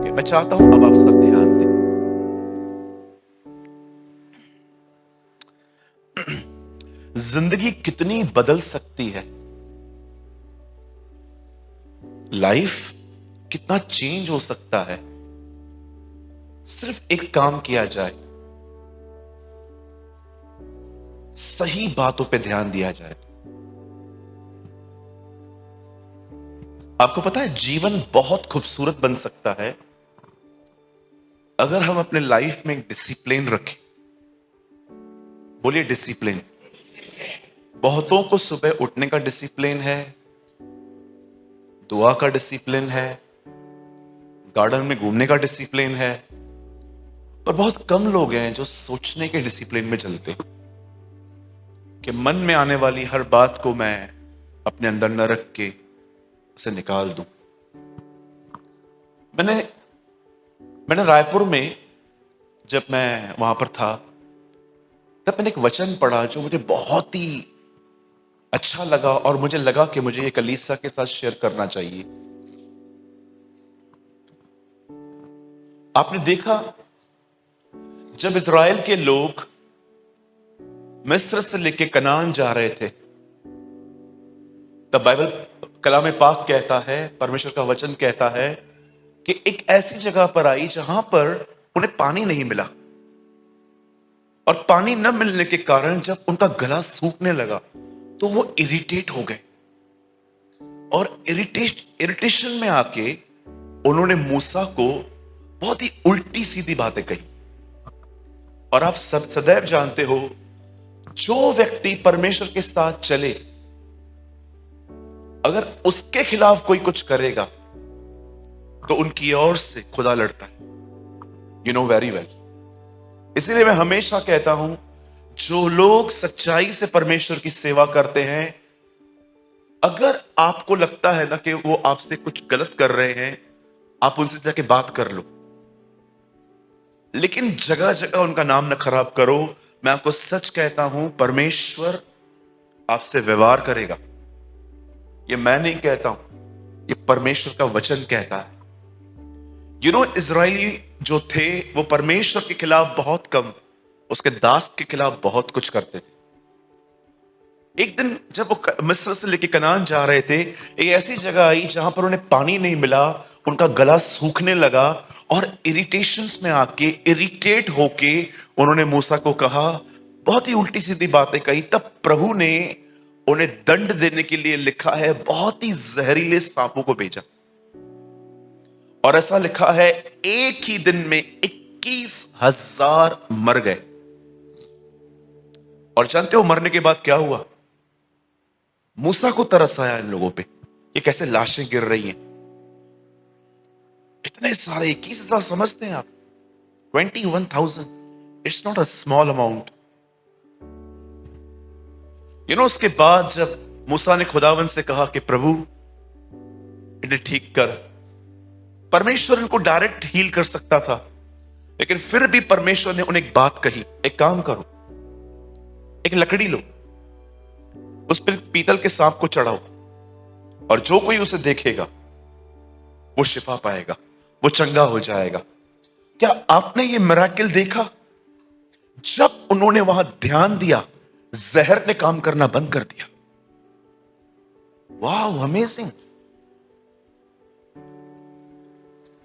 करेंगे। मैं चाहता हूं अब आप सब ध्यान दें। जिंदगी कितनी बदल सकती है, लाइफ कितना चेंज हो सकता है, सिर्फ एक काम किया जाए, सही बातों पे ध्यान दिया जाए। आपको पता है जीवन बहुत खूबसूरत बन सकता है अगर हम अपने लाइफ में एक डिसिप्लिन रखें। बोलिए डिसिप्लिन। बहुतों को सुबह उठने का डिसिप्लिन है, दुआ का डिसिप्लिन है, गार्डन में घूमने का डिसिप्लिन है, पर बहुत कम लोग हैं जो सोचने के डिसिप्लिन में चलते हैं कि मन में आने वाली हर बात को मैं अपने अंदर न रख के उसे निकाल दूं। मैंने रायपुर में जब मैं वहां पर था तब मैंने एक वचन पढ़ा जो मुझे बहुत ही अच्छा लगा और मुझे लगा कि मुझे ये कलीसिया के साथ शेयर करना चाहिए। आपने देखा जब इज़राइल के लोग मिस्र से लेके कनान जा रहे थे, तब बाइबल कलाम पाक कहता है, परमेश्वर का वचन कहता है कि एक ऐसी जगह पर आई जहां पर उन्हें पानी नहीं मिला, और पानी न मिलने के कारण जब उनका गला सूखने लगा तो वो इरिटेट हो गए, और इरिटेशन में आके उन्होंने मूसा को बहुत ही उल्टी सीधी बातें कही। और आप सब सदैव जानते हो, जो व्यक्ति परमेश्वर के साथ चले, अगर उसके खिलाफ कोई कुछ करेगा तो उनकी ओर से खुदा लड़ता है। You know very well. इसीलिए मैं हमेशा कहता हूं, जो लोग सच्चाई से परमेश्वर की सेवा करते हैं, अगर आपको लगता है ना कि वो आपसे कुछ गलत कर रहे हैं, आप उनसे जाके बात कर लो, लेकिन जगह जगह उनका नाम न खराब करो। मैं आपको सच कहता हूं, परमेश्वर आपसे व्यवहार करेगा। ये मैं नहीं कहता हूं, ये परमेश्वर का वचन कहता है। यू नो, इजरायली जो थे वो परमेश्वर के खिलाफ बहुत कम, उसके दास के खिलाफ बहुत कुछ करते थे। एक दिन जब वो मिस्र से लेके कनान जा रहे थे, एक ऐसी जगह आई जहां पर उन्हें पानी नहीं मिला, उनका गला सूखने लगा, और इरिटेशंस में आके, इरिटेट होके उन्होंने मूसा को कहा, बहुत ही उल्टी सीधी बातें कही। तब प्रभु ने उन्हें दंड देने के लिए, लिखा है, बहुत ही जहरीले सांपों को भेजा। और ऐसा लिखा है, एक ही दिन में 21,000 मर गए। और जानते हो मरने के बाद क्या हुआ? मूसा को तरस आया इन लोगों पे, ये कैसे लाशें गिर रही हैं। इतने सारे 21,000 समझते हैं आप? 21,000, it's not a small amount. You know, उसके बाद जब मूसा ने खुदावन से कहा कि प्रभु इन्हें ठीक कर, परमेश्वर इनको डायरेक्ट हील कर सकता था, लेकिन फिर भी परमेश्वर ने उन्हें एक बात कही, एक काम करो, एक लकड़ी लो, उस पर पीतल के सांप को चढ़ाओ, और जो कोई उसे देखेगा वो शिफा पाएगा, वो चंगा हो जाएगा। क्या आपने ये मिराकिल देखा? जब उन्होंने वहां ध्यान दिया, जहर ने काम करना बंद कर दिया। वाह, अमेजिंग।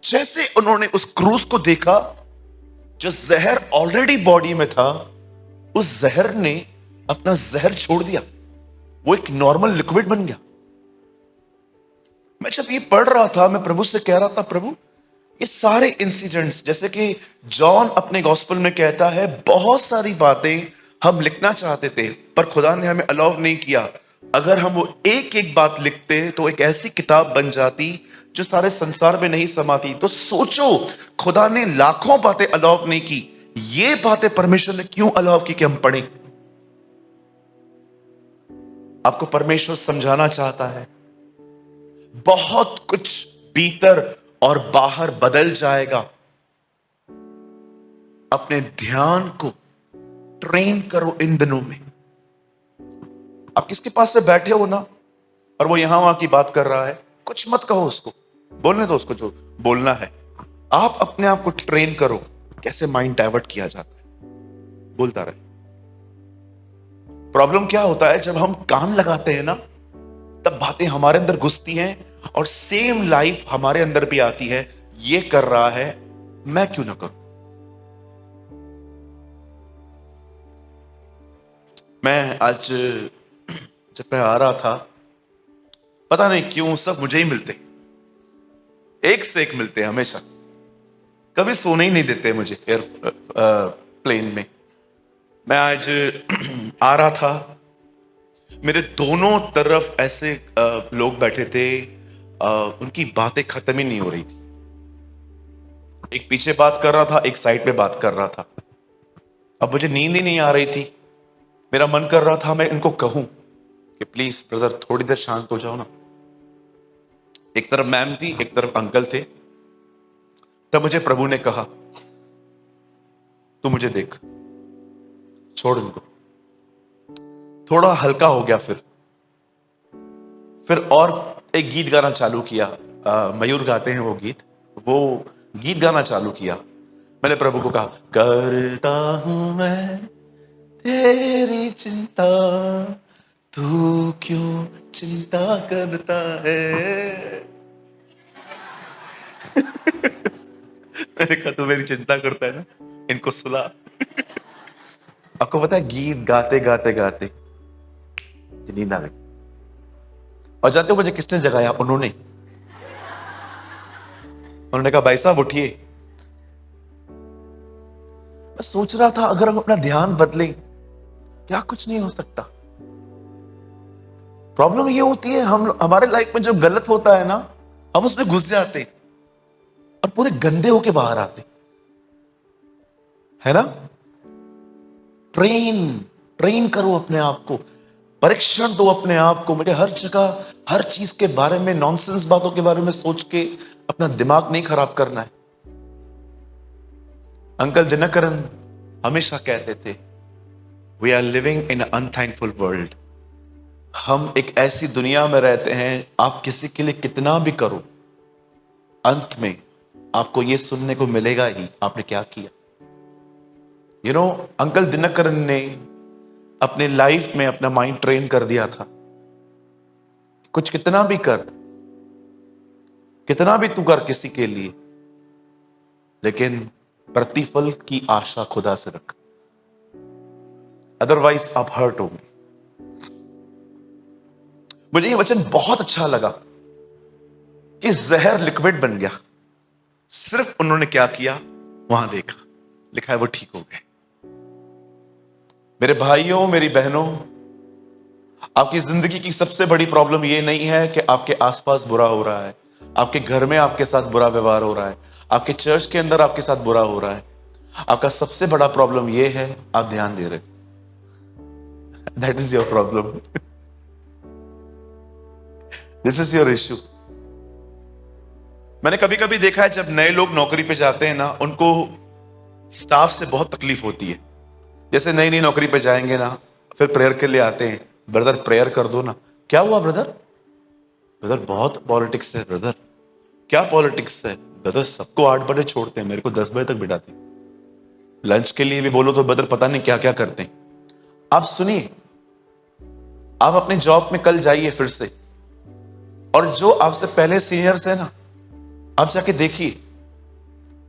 जैसे उन्होंने उस क्रूस को देखा, जो जहर ऑलरेडी बॉडी में था, उस जहर ने अपना जहर छोड़ दिया, वो एक नॉर्मल लिक्विड बन गया। मैं जब ये पढ़ रहा था, मैं प्रभु से कह रहा था, प्रभु ये सारे इंसिडेंट्स, जैसे कि जॉन अपने गॉस्पेल में कहता है, बहुत सारी बातें हम लिखना चाहते थे पर खुदा ने हमें अलाउ नहीं किया। अगर हम वो एक एक बात लिखते तो एक ऐसी किताब बन जाती जो सारे संसार में नहीं समाती। तो सोचो, खुदा ने लाखों बातें अलाउ नहीं की, ये बातें परमेश्वर ने क्यों अलाउ की कि हम पढ़ें? आपको परमेश्वर समझाना चाहता है, बहुत कुछ भीतर और बाहर बदल जाएगा। अपने ध्यान को ट्रेन करो इन दिनों में। आप किसके पास में बैठे हो ना, और वो यहां वहां की बात कर रहा है, कुछ मत कहो उसको, बोलने दो उसको जो बोलना है। आप अपने आप को ट्रेन करो कैसे माइंड डाइवर्ट किया जाता है, बोलता रहे। प्रॉब्लम क्या होता है, जब हम कान लगाते हैं ना, तब बातें हमारे अंदर घुसती हैं और सेम लाइफ हमारे अंदर भी आती है। ये कर रहा है, मैं क्यों ना करूं। मैं आज जब मैं आ रहा था, पता नहीं क्यों सब मुझे ही मिलते, एक से एक मिलते हैं हमेशा, कभी सोने ही नहीं देते मुझे प्लेन में। मैं आज आ रहा था, मेरे दोनों तरफ ऐसे लोग बैठे थे, उनकी बातें खत्म ही नहीं हो रही थी। एक पीछे बात कर रहा था, एक साइड पे बात कर रहा था। अब मुझे नींद ही नहीं आ रही थी। मेरा मन कर रहा था मैं इनको कहूं कि प्लीज ब्रदर थोड़ी देर शांत हो जाओ ना। एक तरफ मैम थी, एक तरफ अंकल थे। तब मुझे प्रभु ने कहा, तू मुझे देख, छोड़ इनको। थोड़ा हल्का हो गया। फिर और एक गीत गाना चालू किया। मयूर गाते हैं वो गीत गाना चालू किया। मैंने प्रभु को कहा, करता हूं मैं तेरी चिंता, तू क्यों चिंता करता है। मैंने कहा तू मेरी चिंता करता है ना, इनको सुला। आपको पता है, गीत गाते गाते गाते नींद आ गई। और जानते हो मुझे किसने जगाया? उन्होंने कहा भाई साहब उठिए। मैं सोच रहा था अगर हम अपना ध्यान बदलें, क्या कुछ नहीं हो सकता। प्रॉब्लम ये होती है, हम हमारे लाइफ में जो गलत होता है ना, हम उसमें घुस जाते और पूरे गंदे होके बाहर आते, है ना। ट्रेन करो अपने आप को, परीक्षण दो अपने आप को। मुझे हर जगह हर चीज के बारे में, नॉनसेंस बातों के बारे में सोच के अपना दिमाग नहीं खराब करना है। अंकल दिनकरन हमेशा कहते थे, we are living in unthankful world. हम एक ऐसी दुनिया में रहते हैं, आप किसी के लिए कितना भी करो, अंत में आपको यह सुनने को मिलेगा ही, आपने क्या किया। अंकल दिनकरन ने अपने लाइफ में अपना माइंड ट्रेन कर दिया था। कुछ कितना भी कर, कितना भी तू कर किसी के लिए, लेकिन प्रतिफल की आशा खुदा से रख, अदरवाइज आप हर्ट होंगे। मुझे ये वचन बहुत अच्छा लगा कि जहर लिक्विड बन गया। सिर्फ उन्होंने क्या किया, वहां देखा, लिखा है वो ठीक हो गए। मेरे भाइयों, मेरी बहनों, आपकी जिंदगी की सबसे बड़ी प्रॉब्लम यह नहीं है कि आपके आसपास बुरा हो रहा है, आपके घर में आपके साथ बुरा व्यवहार हो रहा है, आपके चर्च के अंदर आपके साथ बुरा हो रहा है। आपका सबसे बड़ा प्रॉब्लम यह है, आप ध्यान दे रहे। That is your problem. This is your issue. मैंने कभी कभी देखा है, जब नए लोग नौकरी पे जाते हैं ना, उनको स्टाफ से बहुत तकलीफ होती है। जैसे नई नई नौकरी पे जाएंगे ना, फिर प्रेयर के लिए आते हैं, ब्रदर प्रेयर कर दो ना। क्या हुआ ब्रदर? ब्रदर बहुत पॉलिटिक्स है। ब्रदर क्या पॉलिटिक्स है? ब्रदर सबको 8 बजे छोड़ते हैं, मेरे को 10 बजे तक बिठाते हैं। लंच के लिए भी बोलो तो ब्रदर पता नहीं क्या क्या करते हैं। आप सुनिए, आप अपने जॉब में कल जाइए फिर से, और जो आपसे पहले सीनियर्स है ना, आप जाके देखिए,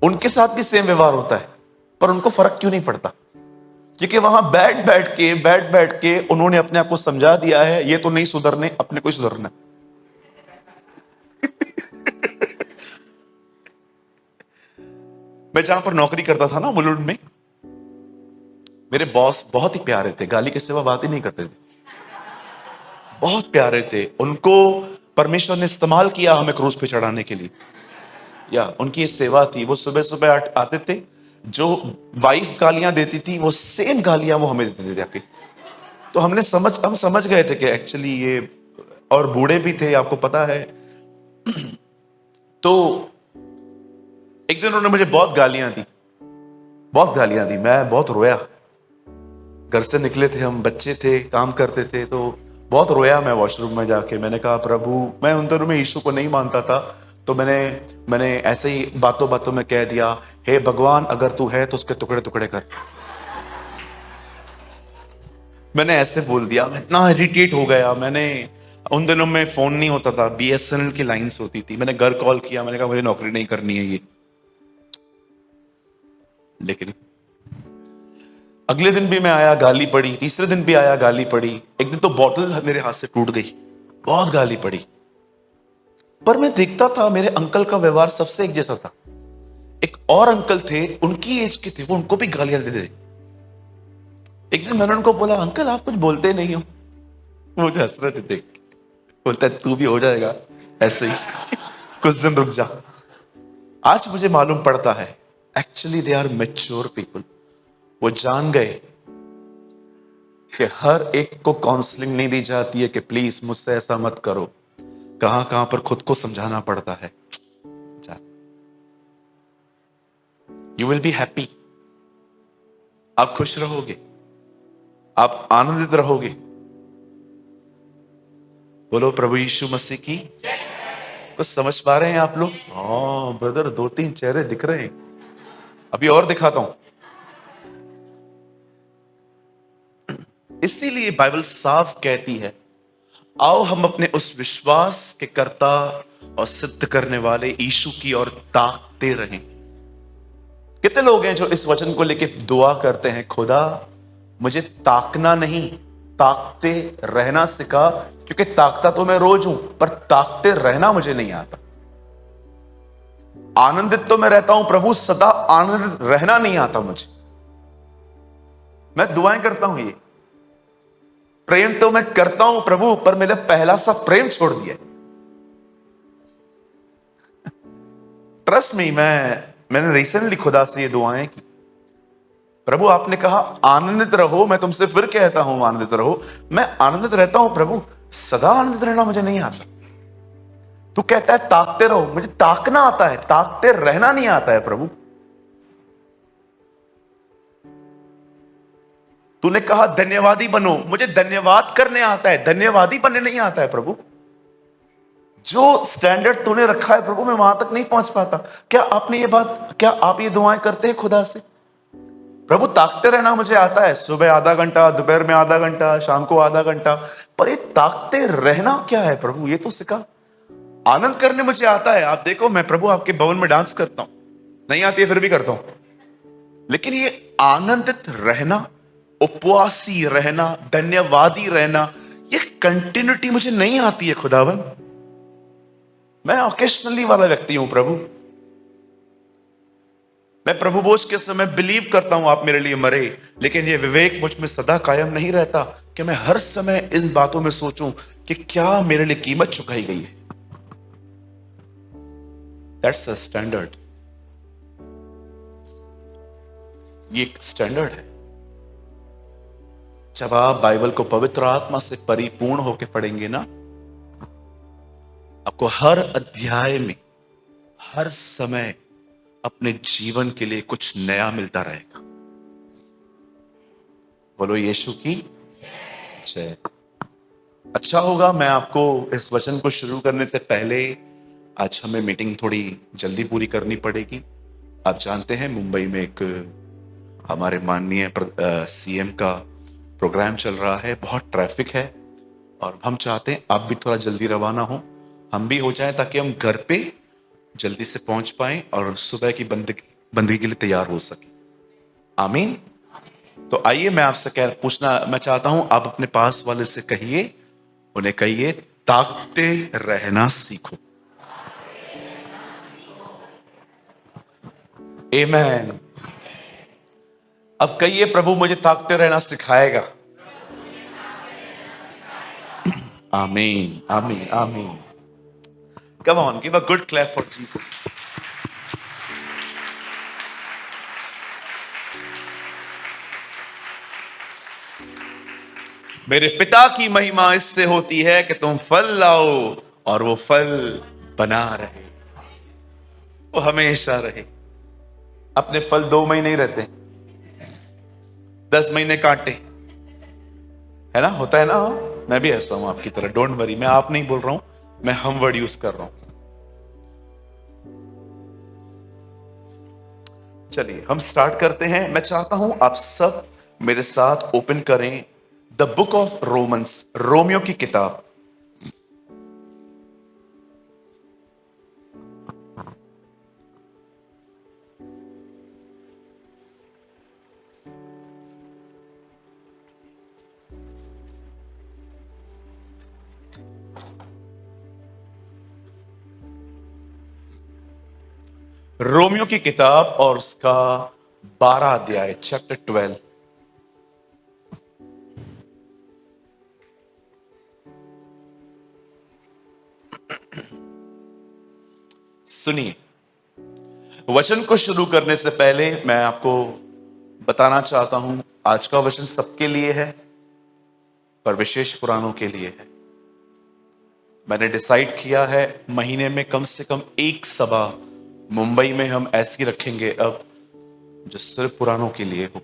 उनके साथ भी सेम व्यवहार होता है, पर उनको फर्क क्यों नहीं पड़ता? क्योंकि वहां बैठ बैठ के उन्होंने अपने आप को समझा दिया है, ये तो नहीं सुधरने, अपने को ही सुधरना। मैं जहां पर नौकरी करता था ना, मुलुंड में, मेरे बॉस बहुत ही प्यारे थे, गाली के सिवा बात ही नहीं करते थे। बहुत प्यारे थे। उनको परमेश्वर ने इस्तेमाल किया हमें क्रूज पे चढ़ाने के लिए, या उनकी ये सेवा थी। वो सुबह सुबह आते थे, जो वाइफ गालियां देती थी वो सेम गालियां वो हमें देते थे जाके। तो हम समझ गए थे कि एक्चुअली ये, और बूढ़े भी थे, आपको पता है। तो एक दिन उन्होंने मुझे बहुत गालियां दी, मैं बहुत रोया। घर से निकले थे हम, बच्चे थे, काम करते थे, तो बहुत रोया मैं वॉशरूम में जाके। मैंने कहा प्रभु, मैं उन दिनों में यीशु को नहीं मानता था, तो मैंने ऐसे ही बातों बातों में कह दिया, हे भगवान अगर तू है तो उसके टुकड़े टुकड़े कर। मैंने ऐसे बोल दिया, मैं इतना इरिटेट हो गया। मैंने उन दिनों में फोन नहीं होता था, बीएसएनएल की लाइंस होती थी। मैंने घर कॉल किया, मैंने कहा मुझे नौकरी नहीं करनी है ये। लेकिन अगले दिन भी मैं आया, गाली पड़ी। तीसरे दिन भी आया, गाली पड़ी। एक दिन तो बॉटल मेरे हाथ से टूट गई, बहुत गाली पड़ी। पर मैं देखता था मेरे अंकल का व्यवहार सबसे एक जैसा था। एक और अंकल थे, उनकी एज के थे, वो उनको भी गालियां देते थे। एक दिन मैंने उनको बोला, अंकल आप कुछ बोलते नहीं हो। वो मुझे हंस रहे थे देख के। बोलता है तू भी हो जाएगा ऐसे ही कुछ दिन रुक जा। आज मुझे मालूम पड़ता है actually they are mature people. वो जान गए कि हर एक को काउंसलिंग नहीं दी जाती है कि प्लीज मुझसे ऐसा मत करो। कहां कहां पर खुद को समझाना पड़ता है। यू विल बी हैप्पी, आप खुश रहोगे, आप आनंदित रहोगे। बोलो प्रभु यीशु मसीह की। कुछ समझ पा रहे हैं आप लोग? हाँ ब्रदर, 2-3 चेहरे दिख रहे हैं। अभी और दिखाता हूं। इसीलिए बाइबल साफ कहती है, आओ हम अपने उस विश्वास के कर्ता और सिद्ध करने वाले यीशु की ओर ताकते रहें। कितने लोग हैं जो इस वचन को लेके दुआ करते हैं, खुदा मुझे ताकना नहीं, ताकते रहना सिखा, क्योंकि ताकता तो मैं रोज हूं, पर ताकते रहना मुझे नहीं आता। आनंदित तो मैं रहता हूं प्रभु, सदा आनंदित रहना नहीं आता मुझे। मैं दुआएं करता हूं, ये प्रेम तो मैं करता हूं प्रभु, पर मैंने पहला सा प्रेम छोड़ दिया। ट्रस्ट मी, मैंने रिसेंटली खुदा से ये दुआएं की। प्रभु आपने कहा आनंदित रहो, मैं तुमसे फिर कहता हूं आनंदित रहो। मैं आनंदित रहता हूं प्रभु, सदा आनंदित रहना मुझे नहीं आता। तू कहता है ताकते रहो, मुझे ताकना आता है, ताकते रहना नहीं आता है प्रभु। तूने कहा धन्यवादी बनो, मुझे धन्यवाद करने आता है, धन्यवादी बनने नहीं आता है प्रभु। जो स्टैंडर्ड तूने रखा है प्रभु, मैं वहां तक नहीं पहुंच पाता। क्या आप ये दुआएं करते हैं खुदा से? प्रभु ताकते रहना मुझे आता है, सुबह आधा घंटा, दोपहर में आधा घंटा, शाम को आधा घंटा, पर ये ताकते रहना क्या है प्रभु, ये तो सिखा। आनंद करने मुझे आता है। आप देखो, मैं प्रभु आपके भवन में डांस करता हूं, नहीं आती है फिर भी करता हूं। लेकिन ये आनंदित रहना, उपवासी रहना, धन्यवादी रहना, ये कंटिन्यूटी मुझे नहीं आती है खुदावन। मैं ओकेशनली वाला व्यक्ति हूं प्रभु। मैं प्रभु भोज के समय बिलीव करता हूं आप मेरे लिए मरे, लेकिन ये विवेक मुझ में सदा कायम नहीं रहता कि मैं हर समय इन बातों में सोचूं कि क्या मेरे लिए कीमत चुकाई गई है। That's a standard. ये एक स्टैंडर्ड है। जब आप बाइबल को पवित्र आत्मा से परिपूर्ण होकर पढ़ेंगे ना, आपको हर अध्याय में, हर समय अपने जीवन के लिए कुछ नया मिलता रहेगा। बोलो यीशु की जय। अच्छा होगा, मैं आपको इस वचन को शुरू करने से पहले, आज हमें मीटिंग थोड़ी जल्दी पूरी करनी पड़ेगी। आप जानते हैं मुंबई में एक हमारे माननीय सीएम का प्रोग्राम चल रहा है, बहुत ट्रैफिक है, और हम चाहते हैं आप भी थोड़ा जल्दी रवाना हो, हम भी हो जाएं, ताकि हम घर पे जल्दी से पहुंच पाएं और सुबह की बंदगी के लिए तैयार हो सके। आमीन। तो आइए, मैं आपसे पूछना मैं चाहता हूं, आप अपने पास वाले से कहिए, उन्हें कहिए ताकते रहना सीखो। आमीन। अब कहिए प्रभु मुझे ताकते रहना सिखाएगा। आमीन, आमीन, आमीन। Come on, give a good clap for Jesus. मेरे पिता की महिमा इससे होती है कि तुम फल लाओ और वो फल बना रहे, वो हमेशा रहे। अपने फल 2 महीने ही रहते, 10 महीने काटे, है ना, होता है ना। मैं भी ऐसा हूं आपकी तरह, डोंट वरी। मैं आप नहीं बोल रहा हूं, मैं हम वर्ड यूज कर रहा हूं। चलिए हम स्टार्ट करते हैं। मैं चाहता हूं आप सब मेरे साथ ओपन करें the book of Romans, Romeo की किताब। रोमियो की किताब और उसका 12 अध्याय, चैप्टर 12। सुनिए, वचन को शुरू करने से पहले मैं आपको बताना चाहता हूं, आज का वचन सबके लिए है पर विशेष पुरानों के लिए है। मैंने डिसाइड किया है महीने में कम से कम एक सभा मुंबई में हम ऐसी रखेंगे अब, जो सिर्फ पुरानों के लिए हो।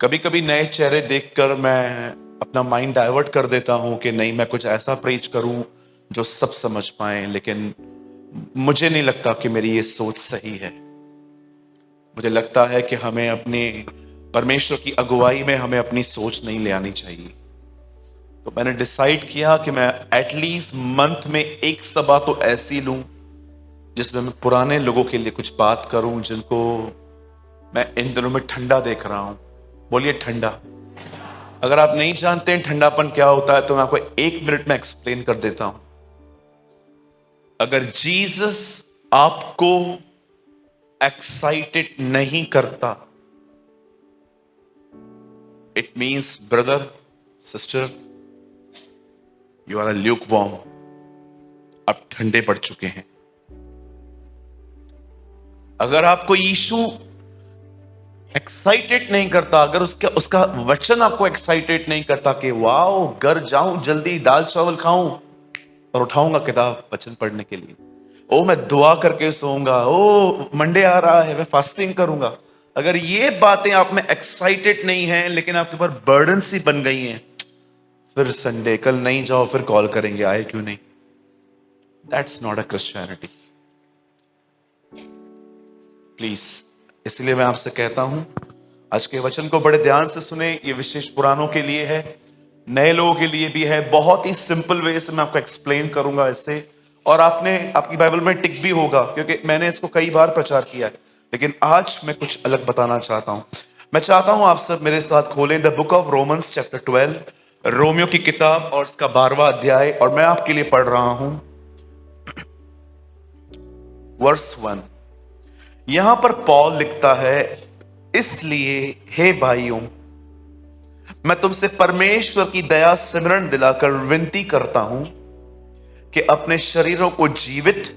कभी कभी नए चेहरे देखकर मैं अपना माइंड डाइवर्ट कर देता हूं कि नहीं, मैं कुछ ऐसा प्रीच करूं जो सब समझ पाए, लेकिन मुझे नहीं लगता कि मेरी ये सोच सही है। मुझे लगता है कि हमें अपने परमेश्वर की अगुवाई में हमें अपनी सोच नहीं ले आनी चाहिए। तो मैंने डिसाइड किया कि मैं एटलीस्ट मंथ में एक सभा तो ऐसी लूं जिसमें मैं पुराने लोगों के लिए कुछ बात करूं, जिनको मैं इन दिनों में ठंडा देख रहा हूं। बोलिए ठंडा। अगर आप नहीं जानते हैं ठंडापन क्या होता है तो मैं आपको 1 मिनट में एक्सप्लेन कर देता हूं। अगर जीसस आपको एक्साइटेड नहीं करता, it means brother sister, you are a lukewarm. आप ठंडे पड़ चुके हैं। अगर आपको यीशु एक्साइटेड नहीं करता, अगर उसका उसका वचन आपको एक्साइटेड नहीं करता कि वाओ घर जाऊं, जल्दी दाल चावल खाऊं और उठाऊंगा किताब वचन पढ़ने के लिए, ओ मैं दुआ करके सोऊंगा, ओ मंडे आ रहा है मैं फास्टिंग करूंगा, अगर ये बातें आप में एक्साइटेड नहीं है लेकिन आपके ऊपर बर्डन सी बन गई हैं, फिर संडे कल नहीं जाओ, फिर कॉल करेंगे आए क्यों नहीं। That's not a Christianity please. इसलिए मैं आपसे कहता हूं, आज के वचन को बड़े ध्यान से सुने। ये विशेष पुरानों के लिए है, नए लोगों के लिए भी है। बहुत ही सिंपल वे से मैं आपको एक्सप्लेन करूंगा इससे, और आपकी बाइबल में टिक भी होगा क्योंकि मैंने इसको कई बार प्रचार किया है, लेकिन आज मैं कुछ अलग बताना चाहता हूं। मैं चाहता हूं आप सब मेरे साथ खोलें the book of Romans chapter 12, Romeo की किताब और उसका 12वां अध्याय, और मैं आपके लिए पढ़ रहा हूं वर्स 1। यहां पर पॉल लिखता है, इसलिए हे भाइयों, मैं तुमसे परमेश्वर की दया सिमरन दिलाकर विनती करता हूं कि अपने शरीरों को जीवित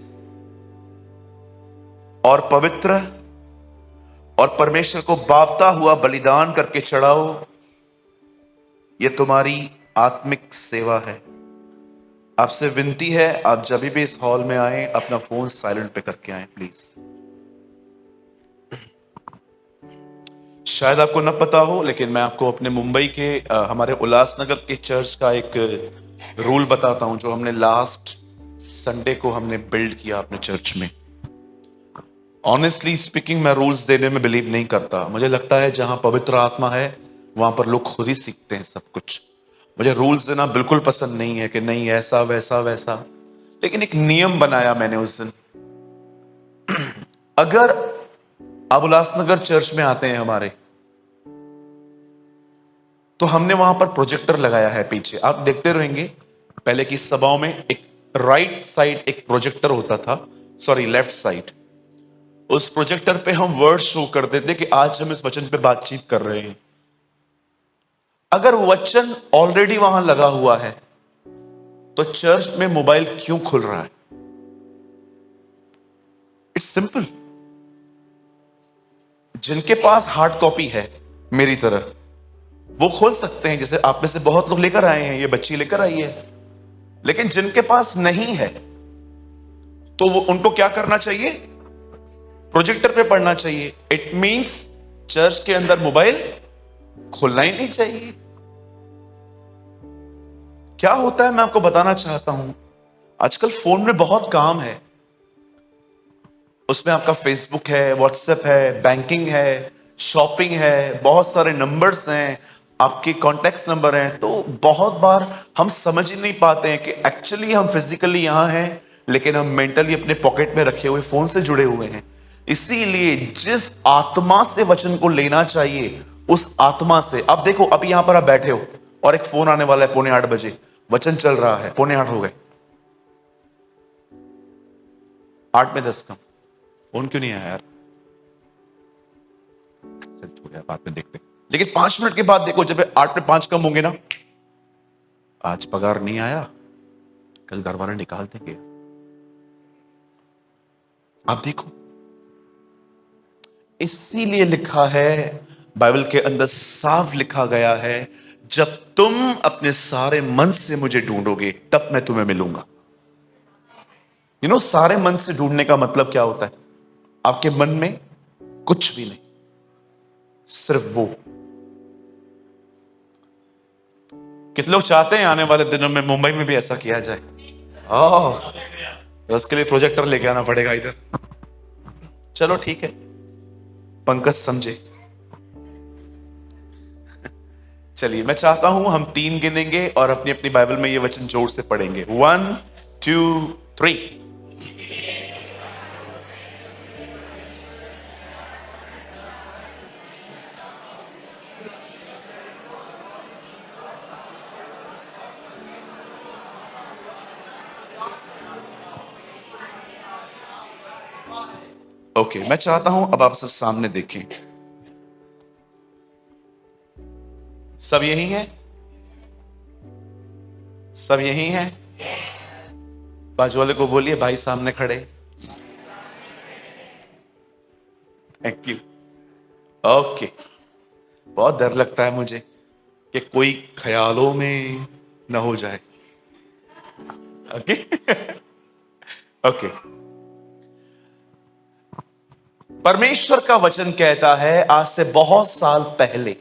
और पवित्र और परमेश्वर को भावता हुआ बलिदान करके चढ़ाओ। यह तुम्हारी आत्मिक सेवा है। आपसे विनती है, आप जब भी इस हॉल में आए अपना फोन साइलेंट पे करके आए प्लीज। शायद आपको न पता हो, लेकिन मैं आपको अपने मुंबई के हमारे उल्लासनगर के चर्च का एक रूल बताता हूं जो हमने लास्ट संडे को हमने बिल्ड किया अपने चर्च में। ऑनेस्टली स्पीकिंग, मैं रूल्स देने में बिलीव नहीं करता। मुझे लगता है जहां पवित्र आत्मा है वहां पर लोग खुद ही सीखते हैं सब कुछ। मुझे रूल्स देना बिल्कुल पसंद नहीं है कि नहीं ऐसा वैसा वैसा, लेकिन एक नियम बनाया मैंने उस दिन। अगर आप उल्लासनगर चर्च में आते हैं हमारे, तो हमने वहां पर प्रोजेक्टर लगाया है पीछे, आप देखते रहेंगे। पहले की सभाओं में एक राइट साइड एक प्रोजेक्टर होता था, सॉरी लेफ्ट साइड। उस प्रोजेक्टर पे हम वर्ड शो करते थे कि आज हम इस वचन पे बातचीत कर रहे हैं। अगर वचन ऑलरेडी वहां लगा हुआ है तो चर्च में मोबाइल क्यों खुल रहा है? It's simple. जिनके पास हार्ड कॉपी है मेरी तरह, वो खोल सकते हैं, जैसे आप में से बहुत लोग लेकर आए हैं, ये बच्ची लेकर आई है। लेकिन जिनके पास नहीं है तो वो उनको क्या करना चाहिए? प्रोजेक्टर पे पढ़ना चाहिए। इट मींस चर्च के अंदर मोबाइल खोलना ही नहीं चाहिए। क्या होता है मैं आपको बताना चाहता हूं। आजकल फोन में बहुत काम है, उसमें आपका फेसबुक है, व्हाट्सएप है, बैंकिंग है, शॉपिंग है, बहुत सारे नंबर्स हैं, आपके कॉन्टेक्ट नंबर हैं। तो बहुत बार हम समझ ही नहीं पाते हैं कि एक्चुअली हम फिजिकली यहां हैं, लेकिन हम मेंटली अपने पॉकेट में रखे हुए फोन से जुड़े हुए हैं। इसीलिए जिस आत्मा से वचन को लेना चाहिए, उस आत्मा से। अब देखो, अभी यहां पर आप बैठे हो और एक फोन आने वाला है 7:45 वचन चल रहा है, 7:45 हो गए, 8 में 10 कम, फोन क्यों नहीं आया यार? चल छोड़ यार, बाद में देखते हैं। लेकिन 5 मिनट के बाद देखो, जब 8 में 5 कम होंगे ना, आज पगार नहीं आया, कल घर वाले निकाल देंगे। आप देखो, इसीलिए लिखा है बाइबल के अंदर, साफ लिखा गया है, जब तुम अपने सारे मन से मुझे ढूंढोगे तब मैं तुम्हें मिलूंगा। सारे मन से ढूंढने का मतलब क्या होता है? आपके मन में कुछ भी नहीं, सिर्फ वो। कितने लोग चाहते हैं आने वाले दिनों में मुंबई में भी ऐसा किया जाए? तो उसके लिए प्रोजेक्टर लेके आना पड़ेगा इधर। चलो ठीक है, पंकज समझे। चलिए, मैं चाहता हूं हम 3 गिनेंगे और अपनी अपनी बाइबल में ये वचन जोर से पढ़ेंगे। 1 2 3। ओके, मैं चाहता हूं अब आप सब सामने देखें। सब यही है? सब यही है? बाजू वाले को बोलिए, भाई सामने खड़े। Thank you. ओके, बहुत डर लगता है मुझे कि कोई ख्यालों में न हो जाए। Okay okay. परमेश्वर का वचन कहता है, आज से बहुत साल पहले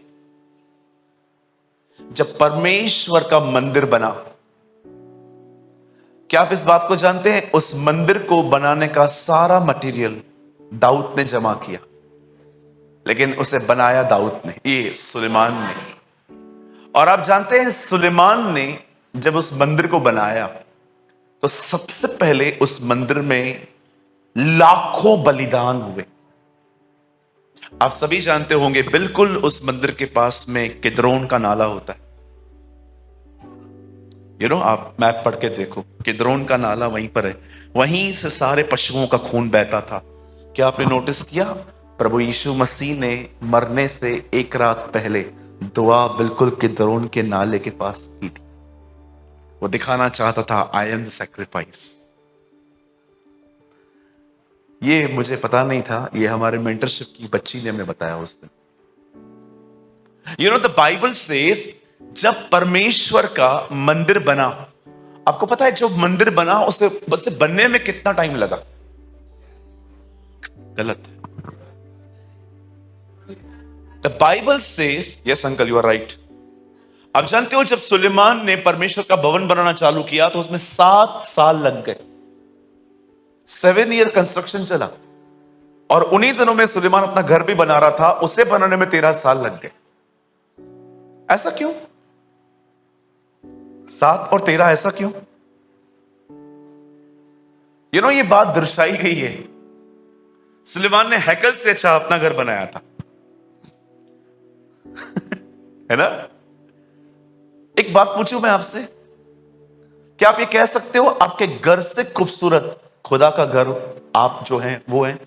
जब परमेश्वर का मंदिर बना, क्या आप इस बात को जानते हैं? उस मंदिर को बनाने का सारा मटेरियल दाऊद ने जमा किया, लेकिन उसे बनाया दाऊद ने, ये सुलेमान ने। और आप जानते हैं, सुलेमान ने जब उस मंदिर को बनाया तो सबसे पहले उस मंदिर में लाखों बलिदान हुए। आप सभी जानते होंगे, बिल्कुल उस मंदिर के पास में किद्रोन का नाला होता है। आप मैप पढ़ के देखो, किद्रोन का नाला वहीं पर है, वहीं से सारे पशुओं का खून बहता था। क्या आपने नोटिस किया? प्रभु यीशु मसीह ने मरने से एक रात पहले दुआ बिल्कुल किद्रोन के नाले के पास की थी। वो दिखाना चाहता था, आई एम द सैक्रिफाइस। ये मुझे पता नहीं था, ये हमारे मेंटरशिप की बच्ची ने हमें बताया उस दिन। द बाइबल सेज, जब परमेश्वर का मंदिर बना, आपको पता है जो मंदिर बना उसे बनने में कितना टाइम लगा? गलत है। The Bible says, yes uncle you are right. आप जानते हो, जब सुलेमान ने परमेश्वर का भवन बनाना चालू किया तो उसमें 7 साल लग गए। 7 ईयर कंस्ट्रक्शन चला, और उन्हीं दिनों में सुलेमान अपना घर भी बना रहा था, उसे बनाने में 13 साल लग गए। ऐसा क्यों? 7 और 13 ऐसा क्यों? ये बात दर्शाई गई है। सुलेमान ने हैकल से अच्छा अपना घर बनाया था है ना? एक बात पूछूं मैं आपसे, क्या आप ये कह सकते हो आपके घर से खूबसूरत खुदा का घर आप जो हैं वो हैं?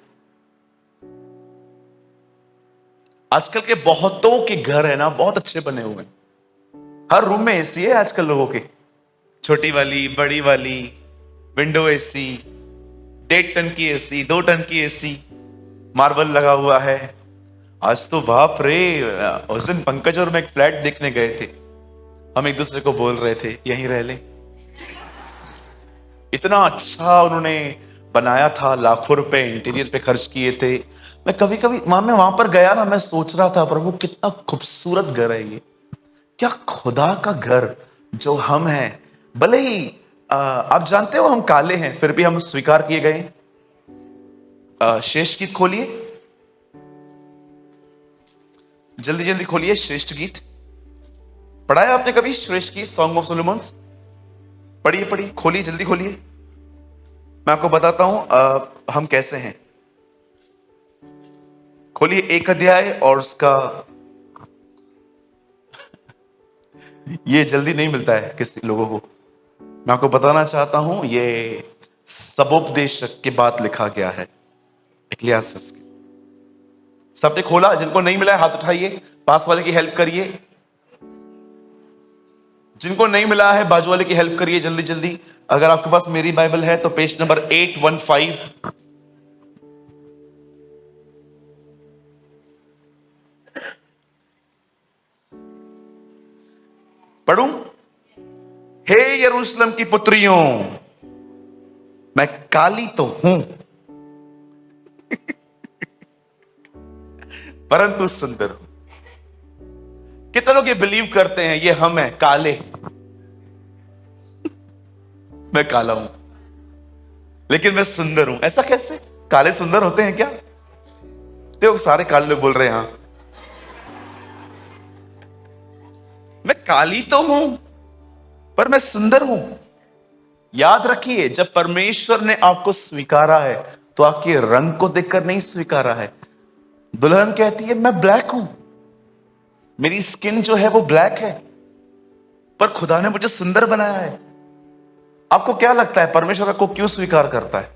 आजकल के बहुतों के घर है ना, बहुत अच्छे बने हुए हैं। हर रूम में एसी है आजकल लोगों के, छोटी वाली, बड़ी वाली, विंडो एसी, 1.5 टन की एसी, 2 टन की एसी, मार्बल लगा हुआ है। आज तो बाप रे, उस दिन पंकज और मैं एक फ्लैट देखने गए थे, हम एक दूसरे को बोल रहे थे यहीं रह ले। इतना अच्छा उन्होंने बनाया था, लाखों रुपए इंटीरियर पे खर्च किए थे। मैं कभी कभी मैं वहां पर गया ना, मैं सोच रहा था, प्रभु कितना खूबसूरत घर है ये। क्या खुदा का घर जो हम हैं, भले ही आप जानते हो हम काले हैं, फिर भी हम स्वीकार किए गए। श्रेष्ठ गीत खोलिए, जल्दी जल्दी खोलिए। श्रेष्ठ गीत पढ़ा है आपने कभी? श्रेष्ठ गीत, सॉन्ग ऑफ सोलोमन्स पढ़िए पढ़िए, खोलिए जल्दी खोलिए। मैं आपको बताता हूं हम कैसे हैं। खोलिए 1 अध्याय और उसका ये जल्दी नहीं मिलता है किसी लोगों को। मैं आपको बताना चाहता हूं, ये सबोपदेशक के बाद लिखा गया है, इक्लियासिस के। सबने खोला? जिनको नहीं मिला है हाथ उठाइए, पास वाले की हेल्प करिए। जिनको नहीं मिला है बाजू वाले की हेल्प करिए जल्दी जल्दी। अगर आपके पास मेरी बाइबल है तो पेज नंबर 815। पढ़ूं? हे यरूशलेम की पुत्रियों, मैं काली तो हूं परंतु सुंदर हूं। कितने लोग ये बिलीव करते हैं ये हम हैं काले? मैं काला हूं लेकिन मैं सुंदर हूं। ऐसा कैसे? काले सुंदर होते हैं क्या? देखो सारे काले लोग बोल रहे हैं हाँ। मैं काली तो हूं पर मैं सुंदर हूं। याद रखिए, जब परमेश्वर ने आपको स्वीकारा है तो आपके रंग को देखकर नहीं स्वीकारा है। दुल्हन कहती है मैं ब्लैक हूं, मेरी स्किन जो है वो ब्लैक है, पर खुदा ने मुझे सुंदर बनाया है। आपको क्या लगता है परमेश्वर आपको क्यों स्वीकार करता है?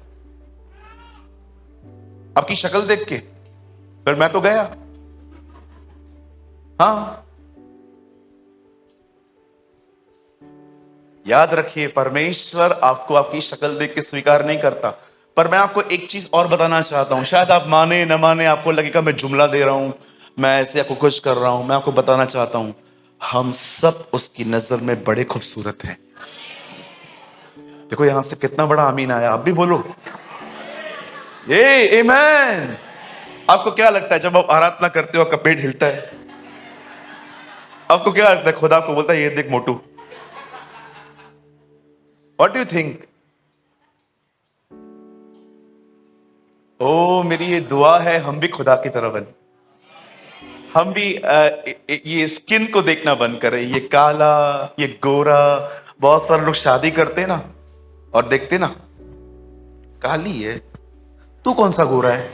आपकी शक्ल देख के? फिर मैं तो गया। हाँ, याद रखिए परमेश्वर आपको आपकी शक्ल देख के स्वीकार नहीं करता। पर मैं आपको एक चीज और बताना चाहता हूं, शायद आप माने न माने, आपको लगेगा मैं जुमला दे रहा हूं, मैं ऐसे आपको खुश कर रहा हूं। मैं आपको बताना चाहता हूं, हम सब उसकी नजर में बड़े खूबसूरत हैं। देखो यहां से कितना बड़ा आमीन आया, आप भी बोलो ये आमीन। आपको क्या लगता है जब आप आराधना करते हो आपका पेट हिलता है? आपको क्या लगता है खुदा आपको बोलता है ये देख मोटू? What do you think? ओ मेरी ये दुआ है हम भी खुदा की तरह बने। हम भी ये स्किन को देखना बंद करें, ये काला ये गोरा। बहुत सारे लोग शादी करते हैं ना और देखते ना, काली है, तू कौन सा गोरा है?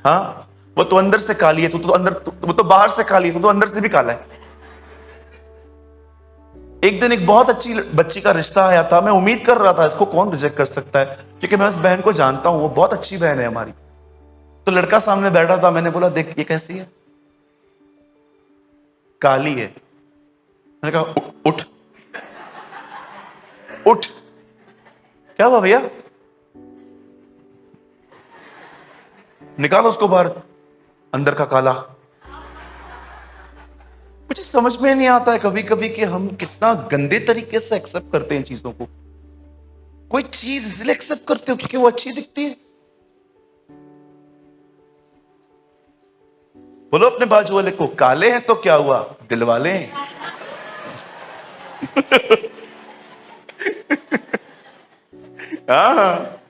हाँ, वो तो अंदर से काली है, तू तो अंदर वो तो बाहर से काली है, तू तो अंदर से भी काला है। एक दिन एक बहुत अच्छी बच्ची का रिश्ता आया था। मैं उम्मीद कर रहा था इसको कौन रिजेक्ट कर सकता है, क्योंकि मैं उस बहन को जानता हूं, वो बहुत अच्छी बहन है हमारी। तो लड़का सामने बैठा था, मैंने बोला देख ये कैसी है? काली है। मैंने कहा उठ उठ। क्या हुआ भैया? निकालो उसको बाहर, अंदर का काला। मुझे समझ में नहीं आता है कभी कभी कि हम कितना गंदे तरीके से एक्सेप्ट करते हैं चीजों को। कोई चीज इसलिए एक्सेप्ट करते हो क्योंकि वो अच्छी दिखती है। बोलो अपने बाजू वाले को, काले हैं तो क्या हुआ, दिल वाले हैं। हाँ,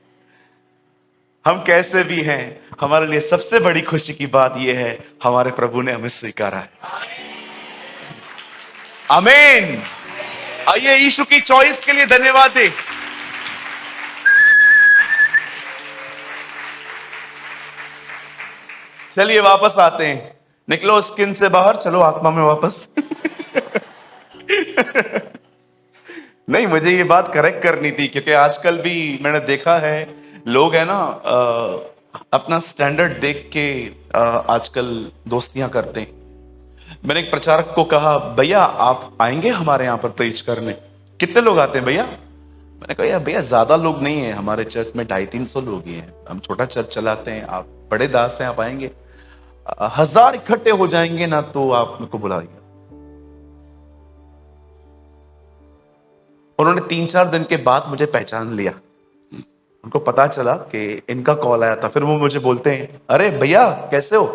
हम कैसे भी हैं, हमारे लिए सबसे बड़ी खुशी की बात यह है हमारे प्रभु ने हमें स्वीकारा है। आमीन। आइए यीशु की चॉइस के लिए धन्यवाद दें। चलिए वापस आते हैं, निकलो स्किन से बाहर, चलो आत्मा में वापस। नहीं, मुझे ये बात करेक्ट करनी थी, क्योंकि आजकल भी मैंने देखा है लोग है ना अपना स्टैंडर्ड देख के आजकल दोस्तियां करते हैं। मैंने एक प्रचारक को कहा भैया आप आएंगे हमारे यहाँ पर प्रीच करने? कितने लोग आते हैं भैया? मैंने कहा यार भैया ज्यादा लोग नहीं है, हमारे चर्च में 250-300 लोग ही हैं, हम छोटा चर्च चलाते हैं, आप बड़े दास हैं, आप आएंगे? 1000 इकट्ठे हो जाएंगे ना तो आप मेरे को बुलाइए। उन्होंने 3-4 दिन के बाद मुझे पहचान लिया, उनको पता चला कि इनका कॉल आया था। फिर वो मुझे बोलते हैं अरे भैया कैसे हो?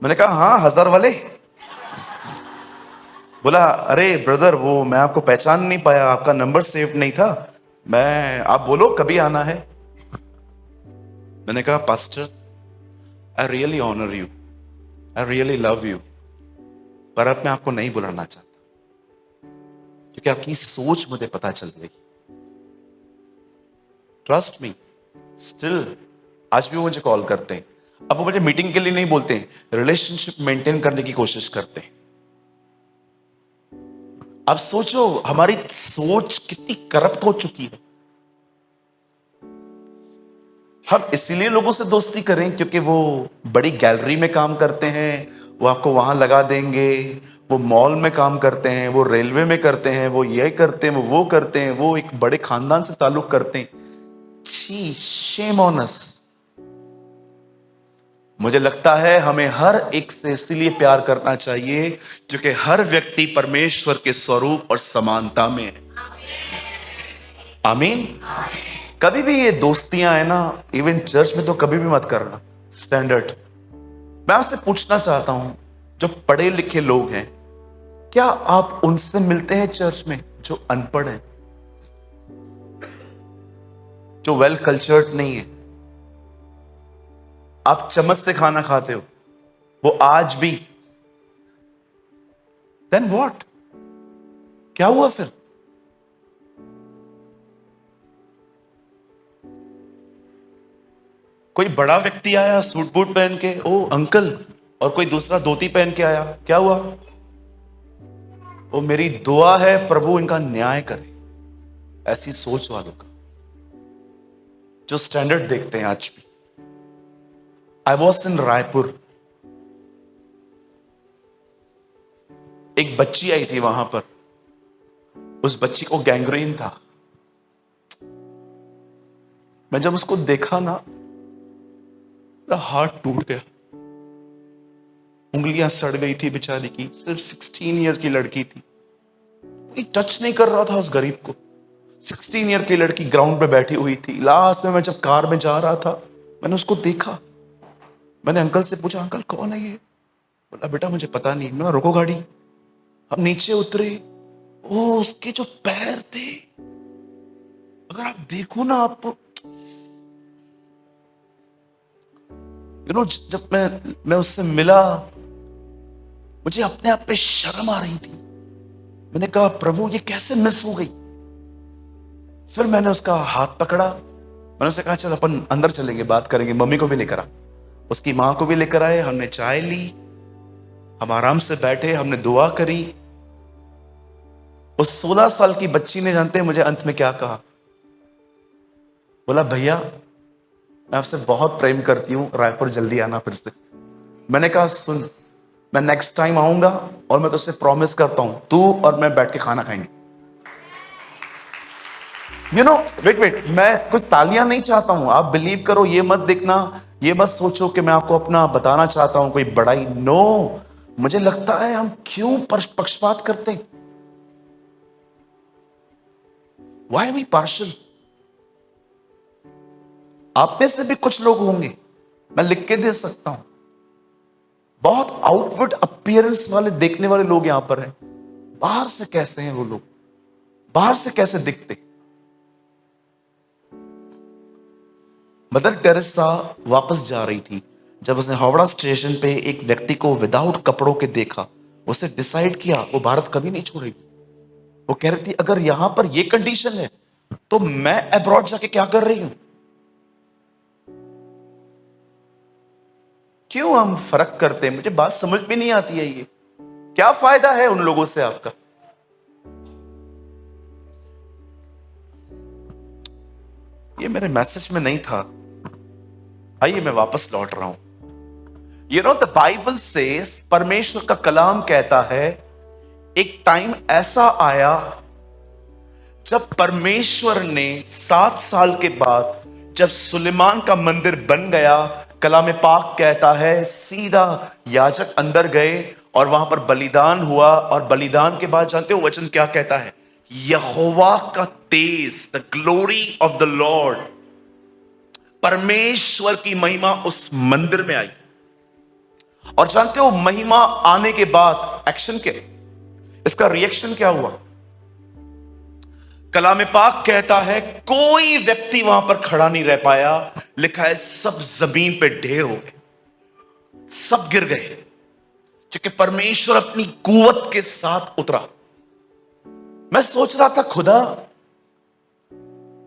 मैंने कहा हाँ 1000 वाले। बोला अरे ब्रदर वो मैं आपको पहचान नहीं पाया, आपका नंबर सेव नहीं था। आप बोलो कभी आना है। मैंने कहा pastor, I really honour you, I really love you, पर अब मैं आपको नहीं बुलाना चाहता क्योंकि आपकी सोच मुझे पता चल गई। ट्रस्ट मी, स्टिल आज भी वो मुझे कॉल करते हैं। अब वो मुझे मीटिंग के लिए नहीं बोलते हैं, रिलेशनशिप मेंटेन करने की कोशिश करते हैं। अब सोचो हमारी सोच कितनी करप्ट हो चुकी है। हम इसीलिए लोगों से दोस्ती करें क्योंकि वो बड़ी गैलरी में काम करते हैं, वो आपको वहां लगा देंगे, वो मॉल में काम करते हैं, वो रेलवे में करते हैं, वो ये करते हैं, वो करते हैं, वो एक बड़े खानदान से ताल्लुक करते हैं। छी, शेम ऑन अस। मुझे लगता है हमें हर एक से इसलिए प्यार करना चाहिए क्योंकि हर व्यक्ति परमेश्वर के स्वरूप और समानता में है। आमीन। कभी भी ये दोस्तियां है ना, इवन चर्च में तो कभी भी मत करना। स्टैंडर्ड। मैं आपसे पूछना चाहता हूं, जो पढ़े लिखे लोग हैं, क्या आप उनसे मिलते हैं चर्च में जो अनपढ़ हैं, जो वेल कल्चर्ड नहीं है? आप चम्मच से खाना खाते हो, वो आज भी। Then what? क्या हुआ फिर? कोई बड़ा व्यक्ति आया सूट बूट पहन के, ओ अंकल, और कोई दूसरा धोती पहन के आया, क्या हुआ? वो मेरी दुआ है प्रभु इनका न्याय करे। ऐसी सोच वालों का जो स्टैंडर्ड देखते हैं आज भी। आई वॉज इन रायपुर, एक बच्ची आई थी वहां पर, उस बच्ची को गैंग्रीन था। मैं जब उसको देखा ना, मेरा हार्ट टूट गया। उंगलियां सड़ गई थी बेचारी की, सिर्फ 16 ईयर्स की लड़की थी, कोई टच नहीं कर रहा था उस गरीब को। 16 ईयर की लड़की ग्राउंड पे बैठी हुई थी। लास्ट में मैं जब कार में जा रहा था, मैंने उसको देखा। मैंने अंकल से पूछा, अंकल कौन है ये? बोला बेटा मुझे पता नहीं। मैंने रोको गाड़ी। हम नीचे उतरे, ओ उसके जो पैर थे, अगर आप देखो ना, आप जब मैं उससे मिला, मुझे अपने आप पे शर्म आ रही थी। मैंने कहा प्रभु ये कैसे मिस हो गई? फिर मैंने उसका हाथ पकड़ा, मैंने उससे कहा चल अपन अंदर चलेंगे, बात करेंगे। मम्मी को भी लेकर आ, उसकी मां को भी लेकर आए। हमने चाय ली, हम आराम से बैठे, हमने दुआ करी। उस 16 साल की बच्ची ने, जानते हैं मुझे अंत में क्या कहा? बोला भैया मैं आपसे बहुत प्रेम करती हूं, रायपुर जल्दी आना फिर से। मैंने कहा सुन, मैं नेक्स्ट टाइम आऊंगा और मैं तुझसे प्रॉमिस करता हूं तू और मैं बैठ के खाना खाएंगे। वेट, मैं कुछ तालियां नहीं चाहता हूं, आप बिलीव करो। ये मत देखना, ये मत सोचो कि मैं आपको अपना बताना चाहता हूं कोई बड़ाई। नो, मुझे लगता है हम क्यों पक्षपात करते हैं? Why we partial? आप में से भी कुछ लोग होंगे, मैं लिख के दे सकता हूं, बहुत आउटवर्ड अपीयरेंस वाले देखने वाले लोग यहां पर हैं। बाहर से कैसे हैं वो लोग? बाहर से कैसे दिखते? मदर टेरेसा वापस जा रही थी, जब उसने हावड़ा स्टेशन पे एक व्यक्ति को विदाउट कपड़ों के देखा, उसे डिसाइड किया वो भारत कभी नहीं छोड़ेगी। वो कह रही थी अगर यहां पर ये कंडीशन है तो मैं अब्रॉड जाके क्या कर रही हूं? क्यों हम फर्क करते हैं? मुझे बात समझ में नहीं आती है। ये क्या फायदा है उन लोगों से आपका? ये मेरे मैसेज में नहीं था, आइए मैं वापस लौट रहा हूं। द बाइबल सेज, परमेश्वर का कलाम कहता है, एक टाइम ऐसा आया जब परमेश्वर ने 7 साल के बाद, जब सुलेमान का मंदिर बन गया, कलाम पाक कहता है सीधा याजक अंदर गए और वहां पर बलिदान हुआ। और बलिदान के बाद जानते हो वचन क्या कहता है? यहोवा का तेज, the glory of the Lord, परमेश्वर की महिमा उस मंदिर में आई। और जानते हो महिमा आने के बाद एक्शन क्या, इसका रिएक्शन क्या हुआ? कलाम पाक कहता है कोई व्यक्ति वहां पर खड़ा नहीं रह पाया, लिखा है सब जमीन पे ढेर हो गए, सब गिर गए, क्योंकि परमेश्वर अपनी कुवत के साथ उतरा। मैं सोच रहा था, खुदा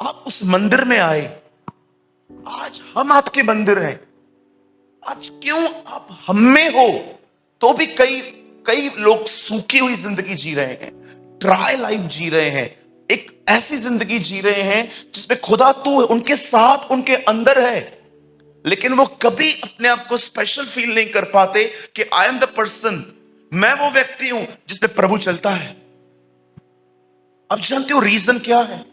आप उस मंदिर में आए, आज हम आपके मंदिर हैं, आज क्यों आप हम में हो? तो भी कई कई लोग सूखी हुई जिंदगी जी रहे हैं, ड्राई लाइफ जी रहे हैं, एक ऐसी जिंदगी जी रहे हैं जिसमें खुदा तू उनके साथ, उनके अंदर है, लेकिन वो कभी अपने आप को स्पेशल फील नहीं कर पाते कि आई एम द पर्सन, मैं वो व्यक्ति हूं जिसमें प्रभु चलता है। अब जानते हो रीजन क्या है?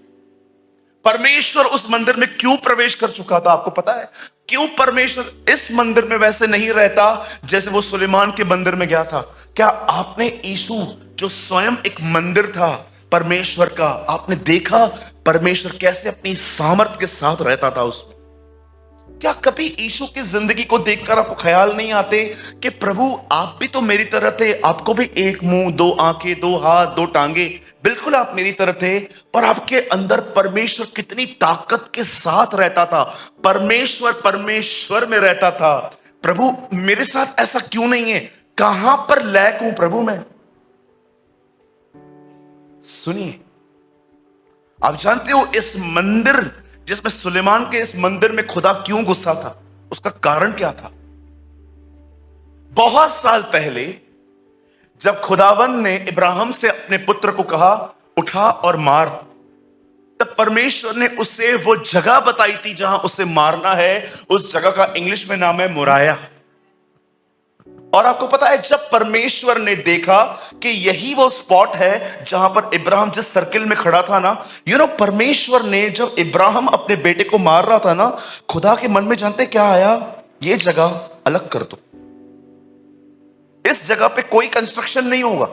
परमेश्वर उस मंदिर में क्यों प्रवेश कर चुका था? आपको पता है क्यों परमेश्वर इस मंदिर में वैसे नहीं रहता जैसे वो सुलेमान के मंदिर में गया था? क्या आपने यीशु जो स्वयं एक मंदिर था परमेश्वर का, आपने देखा परमेश्वर कैसे अपनी सामर्थ के साथ रहता था उसमें? क्या कभी यीशु की जिंदगी को देखकर आपको ख्याल नहीं आते कि प्रभु आप भी तो मेरी तरह थे, आपको भी एक मुंह, दो आंखें, दो हाथ, दो टांगे, बिल्कुल आप मेरी तरह थे, पर आपके अंदर परमेश्वर कितनी ताकत के साथ रहता था, परमेश्वर परमेश्वर में रहता था। प्रभु मेरे साथ ऐसा क्यों नहीं है? कहां पर लैक हूं प्रभु मैं? सुनिए, आप जानते हो इस मंदिर जिसमें सुलेमान के इस मंदिर में खुदा क्यों गुस्सा था? उसका कारण क्या था? बहुत साल पहले जब खुदावन ने इब्राहिम से अपने पुत्र को कहा उठा और मार, तब परमेश्वर ने उसे वो जगह बताई थी जहां उसे मारना है। उस जगह का इंग्लिश में नाम है मोराया। और आपको पता है जब परमेश्वर ने देखा कि यही वो स्पॉट है जहां पर इब्राहिम जिस सर्किल में खड़ा था ना, परमेश्वर ने जब इब्राहिम अपने बेटे को मार रहा था ना, खुदा के मन में जानते क्या आया? ये जगह अलग कर दो, इस जगह पे कोई कंस्ट्रक्शन नहीं होगा।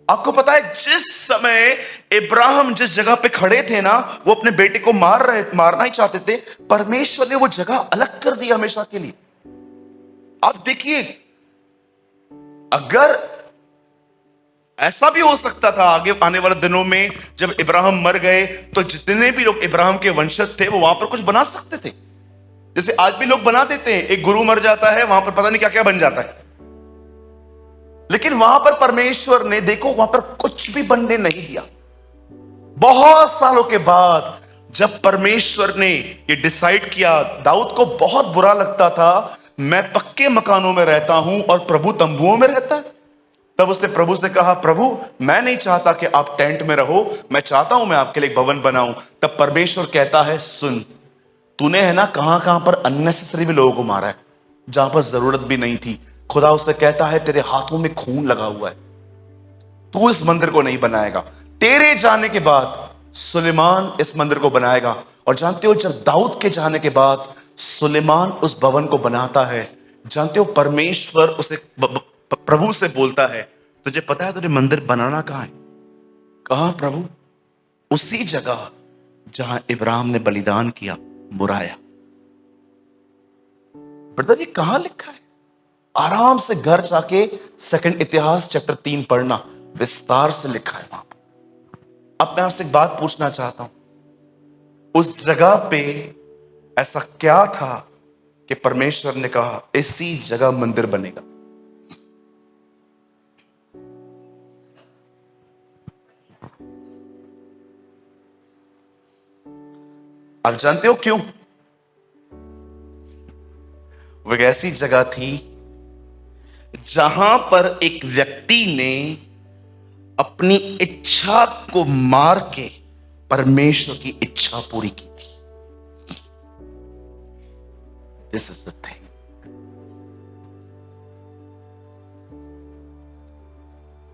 आपको पता है जिस समय इब्राहिम जिस जगह पे खड़े थे ना, वो अपने बेटे को मारना ही चाहते थे, परमेश्वर ने वो जगह अलग कर दी हमेशा के लिए। आप देखिए, अगर ऐसा भी हो सकता था आगे आने वाले दिनों में जब इब्राहिम मर गए तो जितने भी लोग इब्राहिम के वंशज थे वो वहां पर कुछ बना सकते थे, जैसे आज भी लोग बना देते हैं। एक गुरु मर जाता है, वहां पर पता नहीं क्या क्या बन जाता है, लेकिन वहां पर परमेश्वर ने देखो वहां पर कुछ भी बनने नहीं दिया। बहुत सालों के बाद जब परमेश्वर ने ये डिसाइड किया, दाऊद को बहुत बुरा लगता था मैं पक्के मकानों में रहता हूं और प्रभु तंबुओं में रहता है। तब उसने प्रभु से कहा, प्रभु मैं नहीं चाहता कि आप टेंट में रहो, मैं चाहता हूं मैं आपके लिए एक भवन बनाऊं। तब परमेश्वर कहता है, सुन, तूने है ना कहां कहां पर अननेसेसरी भी लोगों को मारा है, जहां पर जरूरत भी नहीं थी। खुदा उससे कहता है, तेरे हाथों में खून लगा हुआ है, तू इस मंदिर को नहीं बनाएगा। तेरे जाने के बाद सुलेमान इस मंदिर को बनाएगा। और जानते हो जब दाऊद के जाने के बाद सुलेमान उस भवन को बनाता है, जानते हो परमेश्वर उसे प्रभु से बोलता है, तुझे पता है तुझे मंदिर बनाना कहां है? कहां प्रभु? उसी जगह जहां इब्राहिम ने बलिदान किया, मोराया। ब्रदर ये कहां लिखा है? आराम से घर जाके सेकंड इतिहास चैप्टर 3 पढ़ना, विस्तार से लिखा है वहां पर। अब मैं आपसे एक बात पूछना चाहता हूं, उस जगह पे ऐसा क्या था कि परमेश्वर ने कहा इसी जगह मंदिर बनेगा? आप जानते हो क्यों? वो एक ऐसी जगह थी जहां पर एक व्यक्ति ने अपनी इच्छा को मार के परमेश्वर की इच्छा पूरी की थी। This is the thing.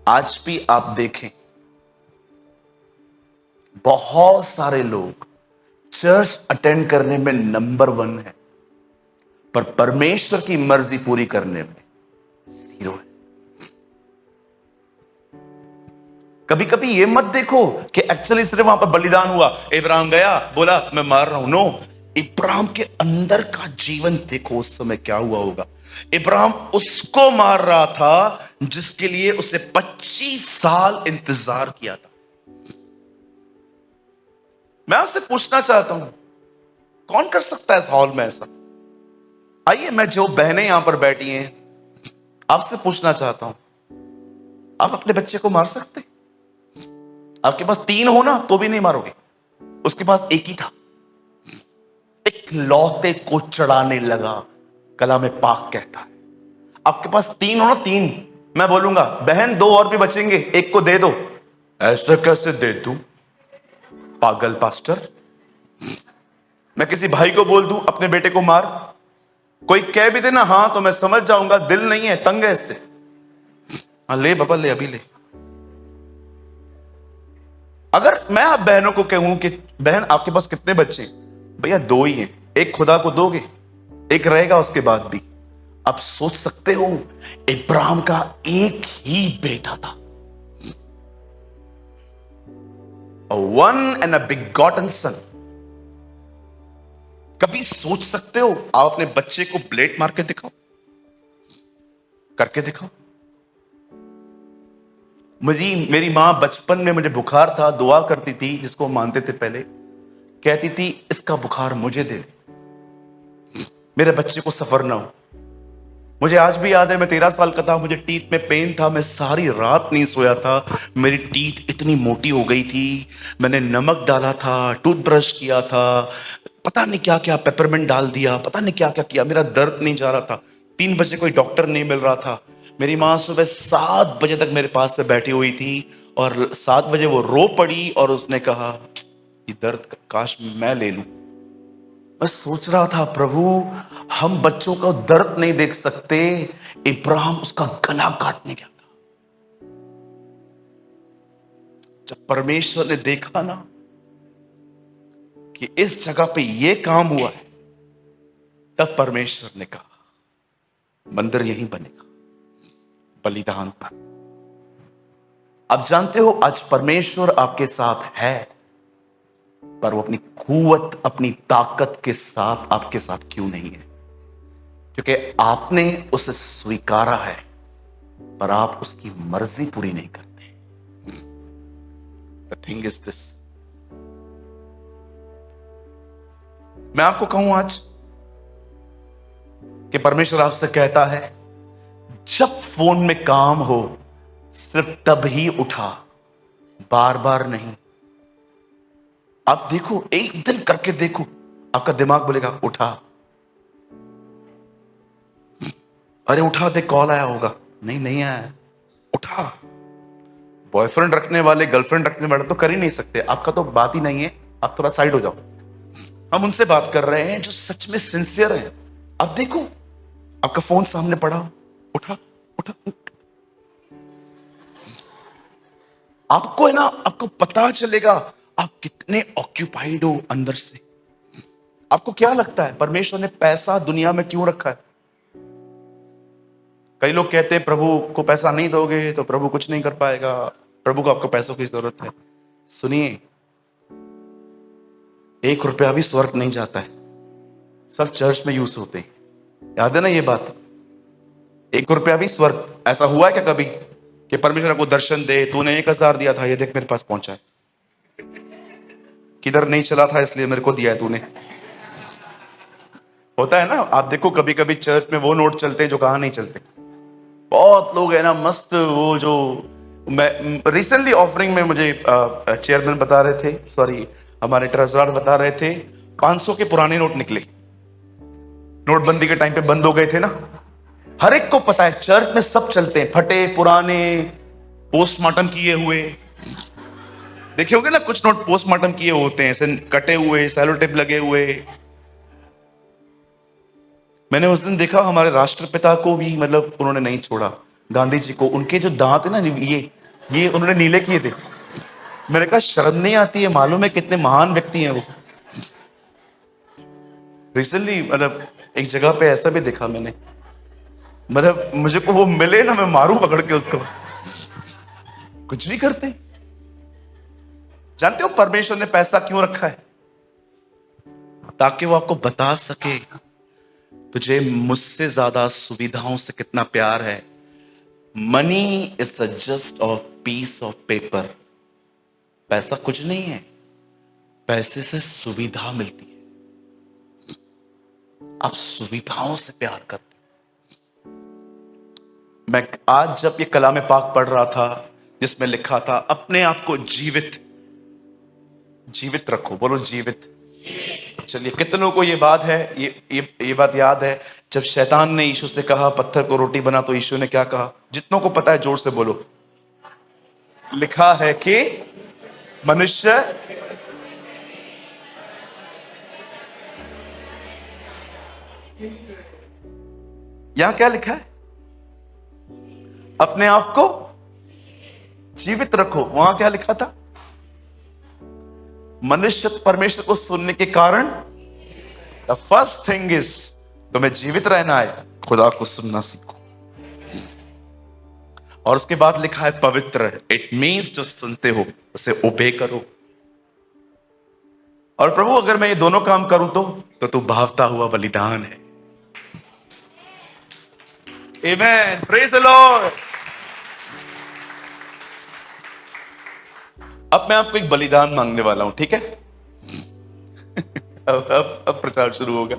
आज भी आप देखें बहुत सारे लोग चर्च अटेंड करने में नंबर 1 है, पर परमेश्वर की मर्जी पूरी करने में 0 है। कभी कभी ये मत देखो कि एक्चुअली सिर्फ वहां पर बलिदान हुआ, इब्राहिम गया बोला मैं मार रहा हूं। नो, इब्राहिम के अंदर का जीवन देखो उस समय क्या हुआ होगा। इब्राहिम उसको मार रहा था जिसके लिए उसने 25 साल इंतजार किया था। मैं आपसे पूछना चाहता हूं, कौन कर सकता है इस हॉल में ऐसा? आइए, मैं जो बहनें यहां पर बैठी हैं आपसे पूछना चाहता हूं, आप अपने बच्चे को मार सकते? आपके पास 3 हो ना तो भी नहीं मारोगे। उसके पास एक ही था, एक लौते को चढ़ाने लगा, कला में पाक कहता है। आपके पास 3 हो ना, 3, मैं बोलूंगा बहन 2 और भी बचेंगे, एक को दे दो। ऐसे कैसे दे दूं पागल पास्टर? मैं किसी भाई को बोल दूं अपने बेटे को मार, कोई कह भी देना हाँ तो मैं समझ जाऊंगा दिल नहीं है, तंग है इससे। हाँ ले बाबा ले, अभी ले। अगर मैं आप बहनों को कहूं कि बहन आपके पास कितने बच्चे हैं? भैया 2 ही हैं, एक खुदा को दोगे, एक रहेगा उसके बाद भी। आप सोच सकते हो इब्राहिम का एक ही बेटा था, वन एंड अ बिगॉटन सन। कभी सोच सकते हो आप अपने बच्चे को ब्लेड मार के दिखाओ, करके दिखाओ। मेरी मां बचपन में मुझे बुखार था, दुआ करती थी, जिसको मानते थे पहले, कहती थी इसका बुखार मुझे दे दे, मेरे बच्चे को सफर ना हो। मुझे आज भी याद है, मैं 13 साल का था, मुझे टीथ में पेन था, मैं सारी रात नहीं सोया था, मेरी टीथ इतनी मोटी हो गई थी, मैंने नमक डाला था, टूथब्रश किया था, पता नहीं क्या क्या, पेपरमिंट डाल दिया, पता नहीं क्या क्या किया, मेरा दर्द नहीं जा रहा था। 3 बजे कोई डॉक्टर नहीं मिल रहा था। मेरी माँ सुबह 7 बजे तक मेरे पास में बैठी हुई थी और 7 बजे वो रो पड़ी और उसने कहा ये दर्द काश मैं ले लूं। मैं सोच रहा था प्रभु, हम बच्चों का दर्द नहीं देख सकते, इब्राहिम उसका गला काटने गया था। जब परमेश्वर ने देखा ना कि इस जगह पे ये काम हुआ है, तब परमेश्वर ने कहा मंदिर यहीं बनेगा, बलिदान पर। आप जानते हो आज परमेश्वर आपके साथ है, पर वो अपनी कुव्वत, अपनी ताकत के साथ आपके साथ क्यों नहीं है? क्योंकि आपने उसे स्वीकारा है, पर आप उसकी मर्जी पूरी नहीं करते। द थिंग इज दिस, मैं आपको कहूं आज कि परमेश्वर आपसे कहता है जब फोन में काम हो सिर्फ तब ही उठा, बार बार नहीं। आप देखो, एक दिन करके देखो, आपका दिमाग बोलेगा उठा, अरे उठा दे, कॉल आया होगा, नहीं नहीं आया, उठा। बॉयफ्रेंड रखने वाले, गर्लफ्रेंड रखने वाले तो कर ही नहीं सकते, आपका तो बात ही नहीं है, आप थोड़ा साइड हो जाओ। हम उनसे बात कर रहे हैं जो सच में सिंसियर हैं। आप देखो, आपका फोन सामने पड़ा हो, उठा उठा। आपको है ना, आपको पता चलेगा आप कितने ऑक्यूपाइड हो अंदर से। आपको क्या लगता है परमेश्वर ने पैसा दुनिया में क्यों रखा है? कई लोग कहते हैं प्रभु को पैसा नहीं दोगे तो प्रभु कुछ नहीं कर पाएगा, प्रभु को आपको पैसों की जरूरत है। सुनिए, 1 रुपया भी स्वर्ग नहीं जाता है, सब चर्च में यूज होते हैं। याद है ना ये बात? 1 रुपया भी स्वर्ग। ऐसा हुआ है क्या कभी कि परमेश्वर आपको दर्शन दे, तूने 1000 दिया था, ये देख मेरे पास पहुंचा है, किधर नहीं चला था इसलिए मेरे को दिया है तूने? होता है ना, आप देखो कभी कभी चर्च में वो नोट चलते हैं जो कहां नहीं चलते। बहुत लोग है ना मस्त, वो जो मैं रिसेंटली ऑफरिंग में मुझे चेयरमैन बता रहे थे, सॉरी हमारे ट्रेजरर बता रहे थे, 500 के पुराने नोट निकले। नोटबंदी के टाइम पे बंद हो गए थे ना। हर एक को पता है चर्च में सब चलते हैं, फटे पुराने, पोस्टमार्टम किए हुए। देखे होंगे ना, कुछ नोट पोस्टमार्टम किए होते हैं, ऐसे कटे हुए, सेलो टेप लगे हुए। मैंने उस दिन देखा हमारे राष्ट्रपिता को भी, मतलब उन्होंने नहीं छोड़ा, गांधी जी को, उनके जो दांत है ना, ये उन्होंने नीले किए थे। मैंने कहा शर्म नहीं आती है? मालूम है कितने महान व्यक्ति हैं वो। रिसेंटली मतलब एक जगह पे ऐसा भी देखा मैंने, मतलब मुझे को वो मिले ना, मैं मारूं पकड़ के उसको। कुछ नहीं करते। जानते हो परमेश्वर ने पैसा क्यों रखा है? ताकि वो आपको बता सके तुझे मुझसे ज्यादा सुविधाओं से कितना प्यार है। Money is the just a piece of paper. पैसा कुछ नहीं है, पैसे से सुविधा मिलती है। आप सुविधाओं से प्यार करते। मैं आज जब ये कलाम पाक पढ़ रहा था जिसमें लिखा था अपने आप को जीवित जीवित रखो, बोलो जीवित। चलिए, कितनों को ये बात है, ये बात याद है जब शैतान ने यीशु से कहा पत्थर को रोटी बना, तो यीशु ने क्या कहा? जितनों को पता है जोर से बोलो। लिखा है कि मनुष्य यहां क्या लिखा है? अपने आप को जीवित रखो। वहां क्या लिखा था? मनुष्य परमेश्वर को सुनने के कारण द फर्स्ट थिंग इज, तुम्हें जीवित रहना है, खुदा को सुनना सीखो। और उसके बाद लिखा है पवित्र। इट मीन्स जो सुनते हो उसे ओबे करो। और प्रभु अगर मैं ये दोनों काम करूं तो तू भावता हुआ बलिदान है। आमेन, प्रेज द लॉर्ड। अब मैं आपको एक बलिदान मांगने वाला हूं, ठीक है? अब प्रचार शुरू होगा।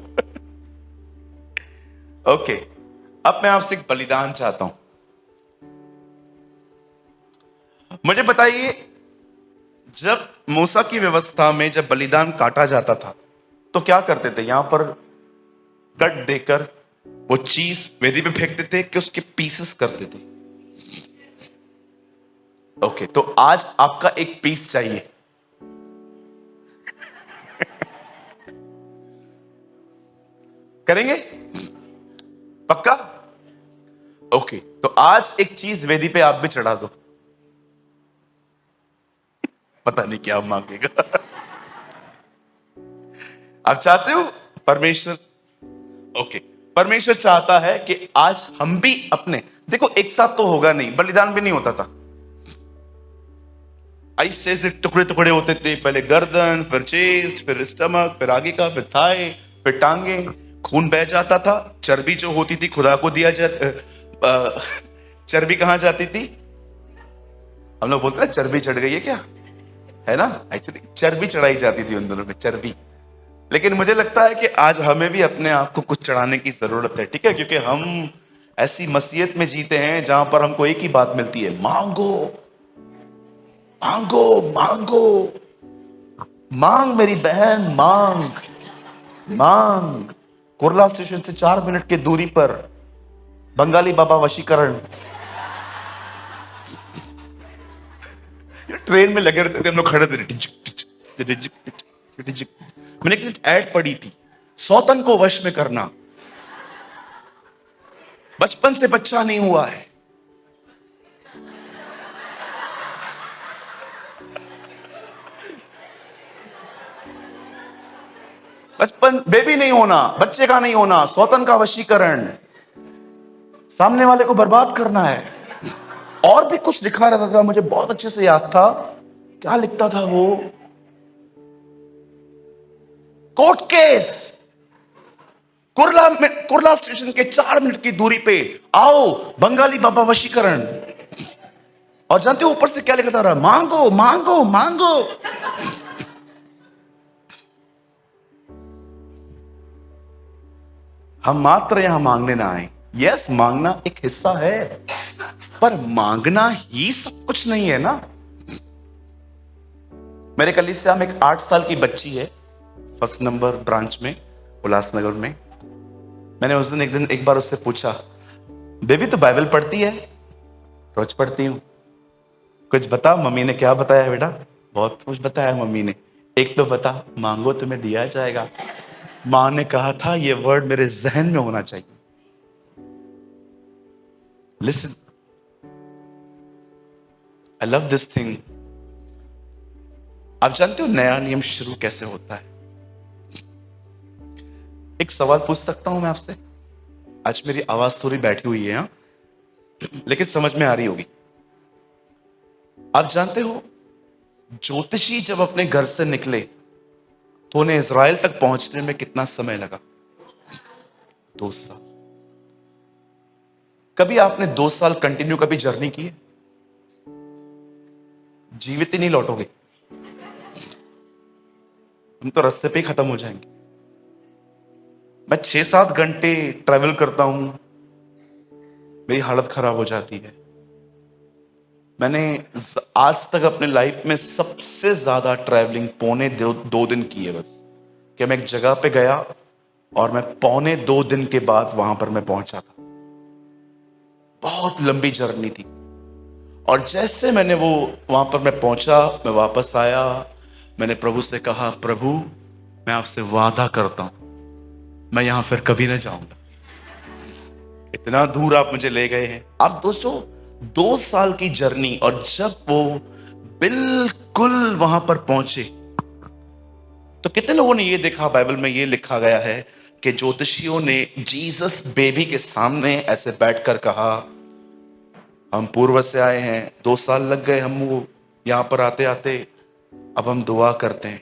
ओके, अब मैं आपसे एक बलिदान चाहता हूं। मुझे बताइए, जब मूसा की व्यवस्था में जब बलिदान काटा जाता था तो क्या करते थे? यहां पर कट देकर वो चीज वेदी पे फेंकते थे कि उसके पीसेस करते थे? ओके, तो आज आपका एक पीस चाहिए। करेंगे? पक्का? ओके, तो आज एक चीज वेदी पे आप भी चढ़ा दो। पता नहीं क्या मांगेगा। आप चाहते हो? परमेश्वर, ओके, परमेश्वर चाहता है कि आज हम भी अपने, देखो एक साथ तो होगा नहीं, बलिदान भी नहीं होता था ऐसे ऐसे टुकड़े टुकड़े होते थे। पहले गर्दन, फिर चेस्ट, फिर स्टमक, फिर आगे का, फिर थाई, फिर टांगे। खून बह जाता था। चर्बी जो होती थी खुदा को दिया चर्बी कहां जाती थी? हम लोग बोलते हैं चर्बी चढ़ गई है क्या, है ना? एक्चुअली चर्बी चढ़ाई जाती थी उन दोनों में, चर्बी। लेकिन मुझे लगता है कि आज हमें भी अपने आप को कुछ चढ़ाने की जरूरत है, ठीक है? क्योंकि हम ऐसी मसीहत में जीते हैं जहां पर हमको एक ही बात मिलती है, मांगो मांगो मांगो। मांग मेरी बहन, मांग मांग। कुर्ला स्टेशन से 4 मिनट की दूरी पर बंगाली बाबा वशीकरण, ट्रेन में लगे रहते थे हम लोग, खड़े थे। मैंने एक ऐड पढ़ी थी, सौतन को वश में करना। बचपन से बच्चा नहीं हुआ है, बचपन बेबी नहीं होना, बच्चे का नहीं होना, सौतन का वशीकरण, सामने वाले को बर्बाद करना है। और भी कुछ लिखा रहता था, मुझे बहुत अच्छे से याद था। क्या लिखता था वो? Court case. कुर्ला स्टेशन के 4 मिनट की दूरी पे आओ, बंगाली बाबा वशीकरण। और जानते हो ऊपर से क्या लिखा था? मांगो मांगो मांगो। हम मात्र यहां मांगने ना आए। यस, मांगना एक हिस्सा है, पर मांगना ही सब कुछ नहीं है ना। मेरे कलीसिया में एक 8 साल की बच्ची है, 1 नंबर ब्रांच में, उल्लासनगर में। मैंने उस दिन एक बार उससे पूछा, बेबी तो बाइबल पढ़ती है? रोज पढ़ती हूं। कुछ बता, मम्मी ने क्या बताया बेटा? बहुत कुछ बताया मम्मी ने। एक तो बता, मांगो तुम्हें दिया जाएगा। मां ने कहा था, ये वर्ड मेरे जहन में होना चाहिए। Listen, I love this thing. आप जानते हो नया नियम शुरू कैसे होता है? एक सवाल पूछ सकता हूं मैं आपसे? आज मेरी आवाज थोड़ी बैठी हुई है, हाँ? लेकिन समझ में आ रही होगी। आप जानते हो ज्योतिषी जब अपने घर से निकले तो उन्हें इज़राइल तक पहुंचने में कितना समय लगा? 2 साल। कभी आपने 2 साल कंटिन्यू कभी जर्नी की है? जीवित ही नहीं लौटोगे, हम तो रास्ते पे ही खत्म हो जाएंगे। मैं 6-7 घंटे ट्रैवल करता हूं, मेरी हालत खराब हो जाती है। मैंने आज तक अपने लाइफ में सबसे ज्यादा ट्रैवलिंग पौने 2 दिन की है बस, कि मैं एक जगह पे गया और मैं पौने 2 दिन के बाद वहां पर मैं पहुंचा था। बहुत लंबी जर्नी थी। और जैसे मैंने वो वहां पर मैं पहुंचा, मैं वापस आया, मैंने प्रभु से कहा, प्रभु मैं आपसे वादा करता हूं मैं यहां फिर कभी नहीं जाऊंगा। इतना दूर आप मुझे ले गए हैं। अब दोस्तों 2 साल की जर्नी, और जब वो बिल्कुल वहां पर पहुंचे तो कितने लोगों ने ये देखा, बाइबल में ये लिखा गया है कि ज्योतिषियों ने जीसस बेबी के सामने ऐसे बैठकर कहा, हम पूर्व से आए हैं, 2 साल लग गए हम वो यहां पर आते आते, अब हम दुआ करते हैं,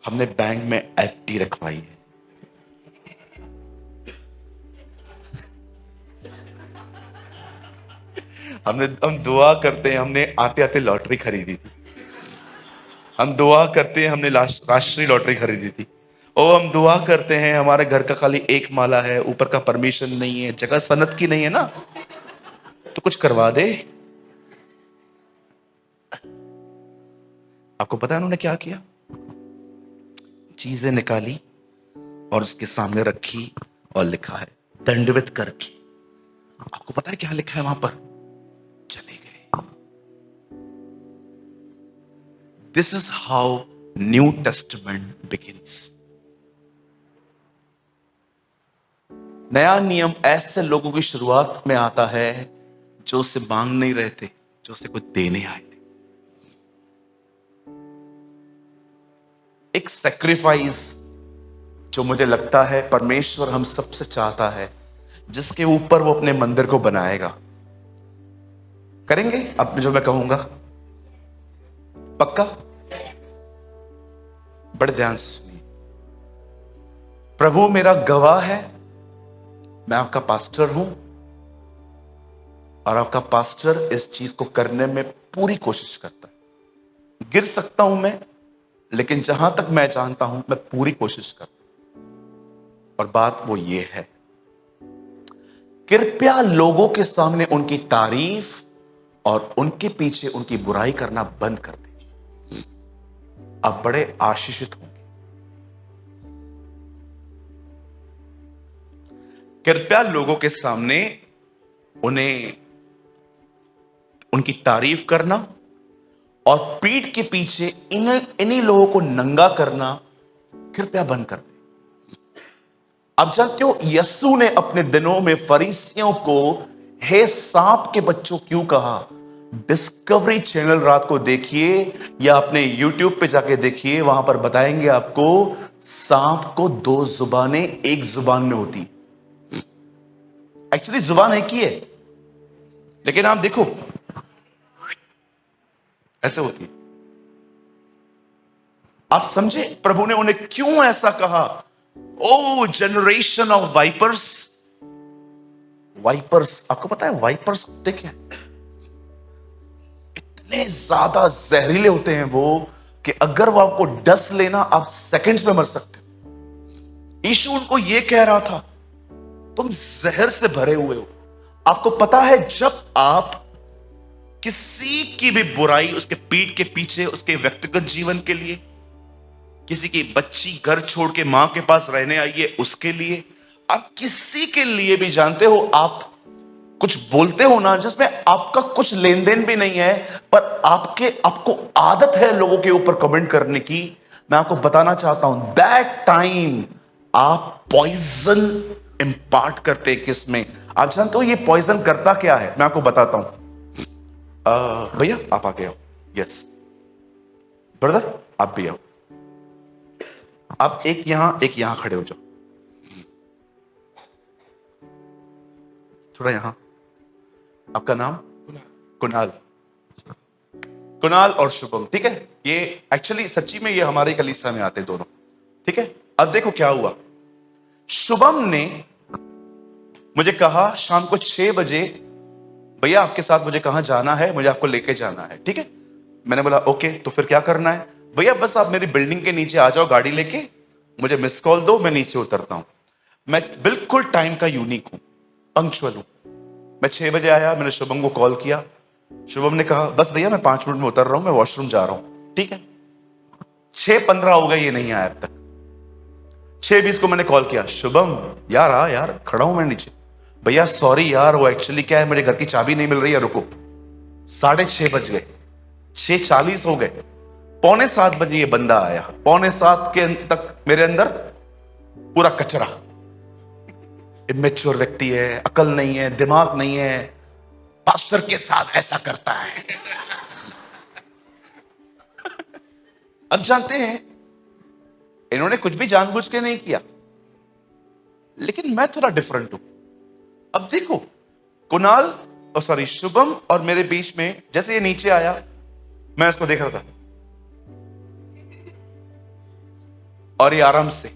हमने बैंक में एफडी रखवाई है। हम दुआ करते हैं, हमने आते आते लॉटरी खरीदी थी। हम दुआ करते हैं, हमने राष्ट्रीय लॉटरी खरीदी थी। ओ हम दुआ करते हैं, हमारे घर का खाली एक माला है, ऊपर का परमिशन नहीं है, जगह सनत की नहीं है ना, तो कुछ करवा दे। आपको पता है उन्होंने क्या किया? चीजें निकाली और उसके सामने रखी और लिखा है दंडवत करके। आपको पता है क्या लिखा है वहां पर? चले गए। This is how new testament begins. नया नियम ऐसे लोगों की शुरुआत में आता है जो उसे मांग नहीं रहे थे, जो उसे कुछ देने आए थे। एक सैक्रिफाइस जो मुझे लगता है परमेश्वर हम सबसे चाहता है, जिसके ऊपर वो अपने मंदिर को बनाएगा। करेंगे अब जो मैं कहूंगा? पक्का? बड़े ध्यान से सुनिए। प्रभु मेरा गवाह है, मैं आपका पास्टर हूं, और आपका पास्टर इस चीज को करने में पूरी कोशिश करता है। गिर सकता हूं मैं, लेकिन जहां तक मैं जानता हूं मैं पूरी कोशिश करता हूं। और बात वो ये है, कृपया लोगों के सामने उनकी तारीफ और उनके पीछे उनकी बुराई करना बंद कर दें। आप बड़े आशीषित होंगे। कृपया लोगों के सामने उन्हें उनकी तारीफ करना और पीठ के पीछे इन्हीं लोगों को नंगा करना कृपया बंद कर दें। अब जानते हो यीशु ने अपने दिनों में फरीसियों को हे सांप के बच्चों क्यों कहा? डिस्कवरी चैनल रात को देखिए या अपने यूट्यूब पे जाके देखिए, वहां पर बताएंगे आपको सांप को 2 जुबानें एक जुबान में होती। एक्चुअली जुबान एक ही है, लेकिन आप देखो ऐसे होती है। आप समझे प्रभु ने उन्हें क्यों ऐसा कहा? ओ जनरेशन ऑफ वाइपर्स। वाइपर्स, आपको पता है वाइपर्स कुत्ते क्या? इतने ज्यादा जहरीले होते हैं वो कि अगर वो आपको डस लेना, आप सेकंड्स में मर सकते हो। यीशु उनको ये कह रहा था, तुम जहर से भरे हुए हो। आपको पता है जब आप किसी की भी बुराई उसके पीठ के पीछे, उसके व्यक्तिगत जीवन के लिए, किसी की बच्ची घर छोड़ के मां के पास रहने आई है उसके लिए, आप किसी के लिए भी जानते हो, आप कुछ बोलते हो ना जिसमें आपका कुछ लेन देन भी नहीं है, पर आपको आदत है लोगों के ऊपर कमेंट करने की। मैं आपको बताना चाहता हूं दैट टाइम आप पॉइजन इंपार्ट करते किस में? आप जानते हो ये पॉइजन करता क्या है? मैं आपको बताता हूं। भैया आप आगे आओ। यस ब्रदर आप भी आओ। आप एक यहां खड़े हो जाओ, थोड़ा यहां। आपका नाम? कुणाल। कुणाल और शुभम, ठीक है? ये एक्चुअली सच्ची में ये हमारे कलीसिया में आते दोनों, ठीक है? अब देखो क्या हुआ। शुभम ने मुझे कहा शाम को 6 बजे, भैया आपके साथ मुझे कहां जाना है, मुझे आपको लेके जाना है, ठीक है? मैंने बोला ओके, तो फिर क्या करना है? भैया बस आप मेरी बिल्डिंग के नीचे आ जाओ गाड़ी लेके, मुझे मिस कॉल दो, मैं नीचे उतरता हूं। मैं बिल्कुल टाइम का यूनिक हूं, पंक्चुअल हूं। मैं 6 बजे आया, मैंने शुभम को कॉल किया। शुभम ने कहा बस भैया मैं 5 मिनट में उतर रहा हूं, मैं वॉशरूम जा रहा हूं। ठीक है, 6:15 हो गए, ये नहीं आया अब तक। 6:20 को मैंने कॉल किया, शुभम यार आ यार, खड़ा हूं मैं नीचे। भैया सॉरी यार, वो एक्चुअली क्या है, मेरे घर की चाबी नहीं मिल रही है, रुको। 6:30 बज गए, 6:40 हो गए, 6:45 ये बंदा आया। 6:45 के तक मेरे अंदर पूरा कचरा, इमेच्योर व्यक्ति है, अकल नहीं है, दिमाग नहीं है, पास्टर के साथ ऐसा करता है। अब जानते हैं, इन्होंने कुछ भी जानबूझ के नहीं किया, लेकिन मैं थोड़ा डिफरेंट हूं। अब देखो, कुणाल सॉरी शुभम और मेरे बीच में जैसे ये नीचे आया, मैं इसको देख रहा था और ये आराम से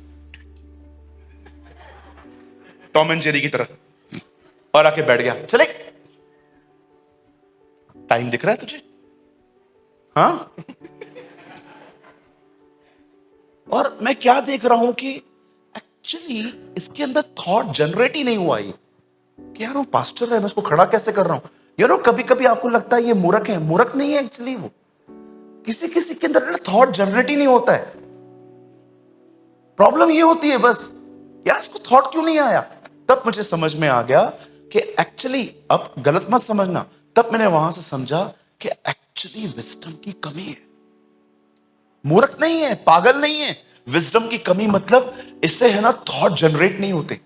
टॉम एंड जेरी की तरह और आके बैठ गया। चले, टाइम दिख रहा है तुझे? हाँ। और मैं क्या देख रहा हूं कि एक्चुअली इसके अंदर थॉट जनरेट ही नहीं हुआ, ये कि यार वो पास्टर है, मैं उसको खड़ा कैसे कर रहा हूं। कभी कभी आपको लगता है ये मूर्ख है, मूर्ख नहीं है एक्चुअली, वो किसी किसी के अंदर थॉट जनरेट ही नहीं होता है। प्रॉब्लम ये होती है बस, यार इसको थॉट क्यों नहीं आया। तब मुझे समझ में आ गया कि एक्चुअली, अब गलत मत समझना, तब मैंने वहां से समझा कि एक्चुअली विजडम की कमी है। मूर्ख नहीं है, पागल नहीं है, विजडम की कमी मतलब इससे है ना थॉट जनरेट नहीं होते।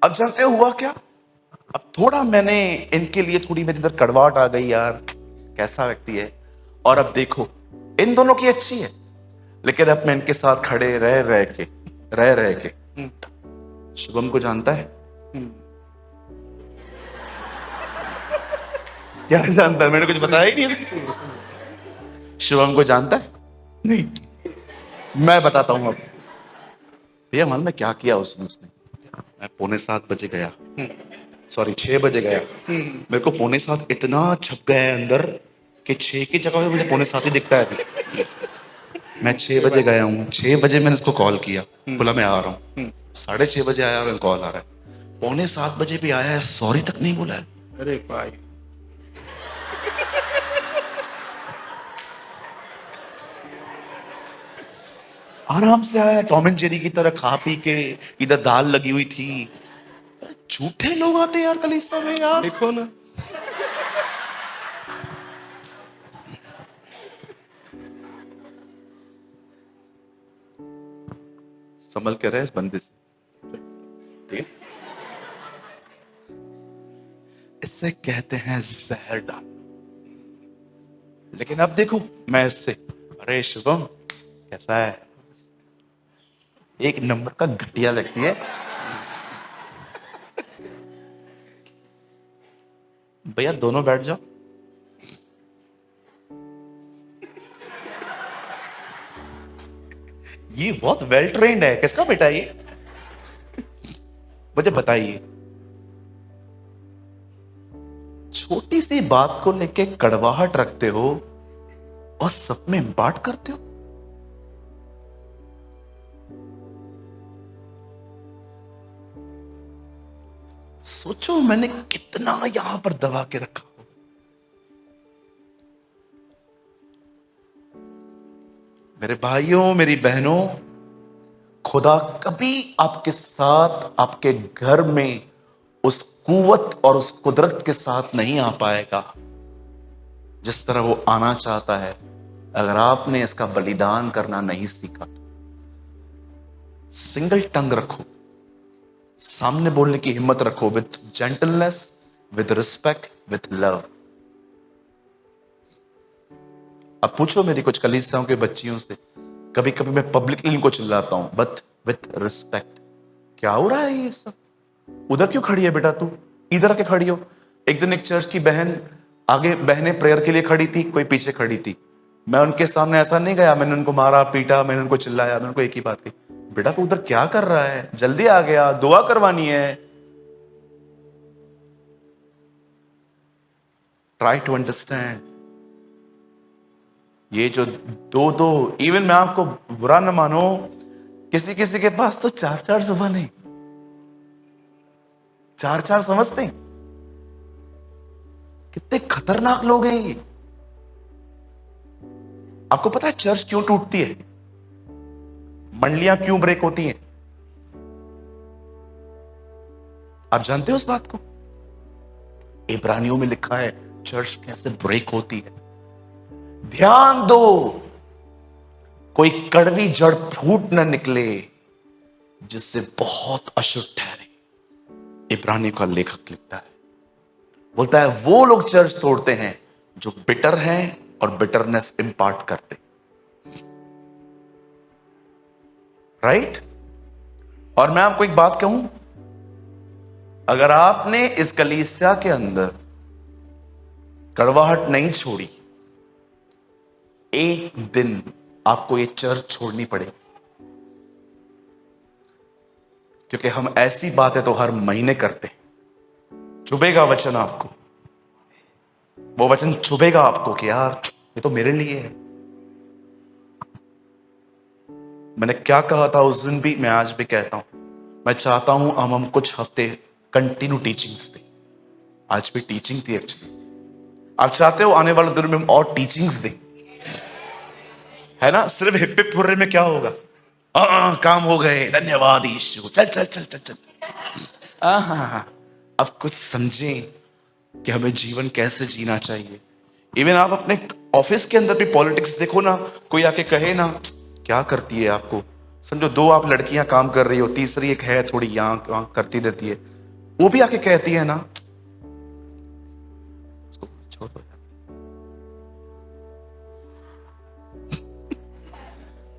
अब जानते हो हुआ क्या, अब थोड़ा मैंने इनके लिए थोड़ी मेरे अंदर कड़वाहट आ गई, यार कैसा व्यक्ति है। और अब देखो, इन दोनों की अच्छी है, लेकिन अब मैं इनके साथ खड़े रह के शुभम को जानता है। क्या जानता है, मैंने कुछ बताया ही नहीं। शुभम को जानता है नहीं, मैं बताता हूं अब। भैया मालूम मैं क्या किया उसने मैं 6:45 गया, सॉरी 6 बजे गया। मेरे को 6:45 इतना छप गया है अंदर कि 6 की जगह पे मुझे 6:45 ही दिखता है अभी। मैं 6 बजे गया हूँ, 6 बजे मैंने उसको कॉल किया, बोला मैं आ रहा हूँ। 6:30 बजे आया, मैं कॉल आ रहा है, 6:45 भी आया है, सॉरी तक नहीं बोला है। अरे भाई, आराम से आया, टॉम एंड जेरी की तरह खा पी के, इधर दाल लगी हुई थी। झूठे लोग आते हैं यार कलीसिया में, यार देखो ना। संभल के रहे इस बंदे से, ठीक है? इससे कहते हैं जहर डाल। लेकिन अब देखो मैं इससे, अरे शुभम कैसा है, एक नंबर का घटिया लगती है। भैया दोनों बैठ जाओ। ये बहुत वेल ट्रेन्ड है, किसका बेटा ये, मुझे बताइए। छोटी सी बात को लेके कड़वाहट रखते हो और सब में बांट करते हो। सोचो मैंने कितना यहां पर दबा के रखा हो। मेरे भाइयों मेरी बहनों, खुदा कभी आपके साथ आपके घर में उस कुवत और उस कुदरत के साथ नहीं आ पाएगा जिस तरह वो आना चाहता है, अगर आपने इसका बलिदान करना नहीं सीखा तो। सिंगल टंग रखो, सामने बोलने की हिम्मत रखो, with gentleness, with respect, with love. अब पूछो मेरी कुछ कलीसियाओं के बच्चियों से, कभी कभी मैं पब्लिकली इनको चिल्लाता हूं, बट विथ रिस्पेक्ट। क्या हो रहा है ये सब, उधर क्यों खड़ी है बेटा तू, इधर आके खड़ी हो। एक दिन एक चर्च की बहन, आगे बहनें प्रेयर के लिए खड़ी थी, कोई पीछे खड़ी थी। मैं उनके सामने ऐसा नहीं गया, मैंने उनको मारा पीटा, मैंने उनको चिल्लाया। मैंने उनको एक ही बात की, बेटा तू उधर क्या कर रहा है, जल्दी आ गया, दुआ करवानी है। Try to understand. ये जो दो दो, इवन मैं आपको बुरा ना मानो, किसी किसी के पास तो 4-4 जुबान है, 4-4 समझते हैं। कितने खतरनाक लोग हैं ये। आपको पता है चर्च क्यों टूटती है, मंडलियां क्यों ब्रेक होती हैं? आप जानते हो उस बात को? इब्रानियों में लिखा है चर्च कैसे ब्रेक होती है। ध्यान दो, कोई कड़वी जड़ फूट न निकले जिससे बहुत अशुद्ध ठहरे। इब्रानियों का लेखक लिखता है, बोलता है वो लोग चर्च तोड़ते हैं जो बिटर हैं और बिटरनेस इंपार्ट करते। राइट? और मैं आपको एक बात कहूं, अगर आपने इस कलीसिया के अंदर कड़वाहट नहीं छोड़ी, एक दिन आपको ये चर्च छोड़नी पड़ेगी। क्योंकि हम ऐसी बातें तो हर महीने करते हैं। चुभेगा वचन आपको, वो वचन चुभेगा आपको कि यार ये तो मेरे लिए है। मैंने क्या कहा था उस दिन भी, मैं आज भी कहता हूं, मैं चाहता हूं हम कुछ हफ्ते कंटिन्यू टीचिंग्स दें। आज भी टीचिंग थी एक्चुअली। आप चाहते हो आने वाले दिनों में हम और टीचिंग्स दें, है ना? सिर्फ हिप हिप हुर्रे में क्या होगा? काम हो गए, धन्यवाद यीशु, चल चल चल चल चल। अब कुछ समझें कि हमें जीवन कैसे जीना चाहिए। इवन आप अपने ऑफिस के अंदर भी पॉलिटिक्स देखो ना, कोई आके कहे ना क्या करती है आपको, समझो 2 आप लड़कियां काम कर रही हो, तीसरी एक है थोड़ी यहां करती रहती है, वो भी आके कहती है ना छोड़ दो।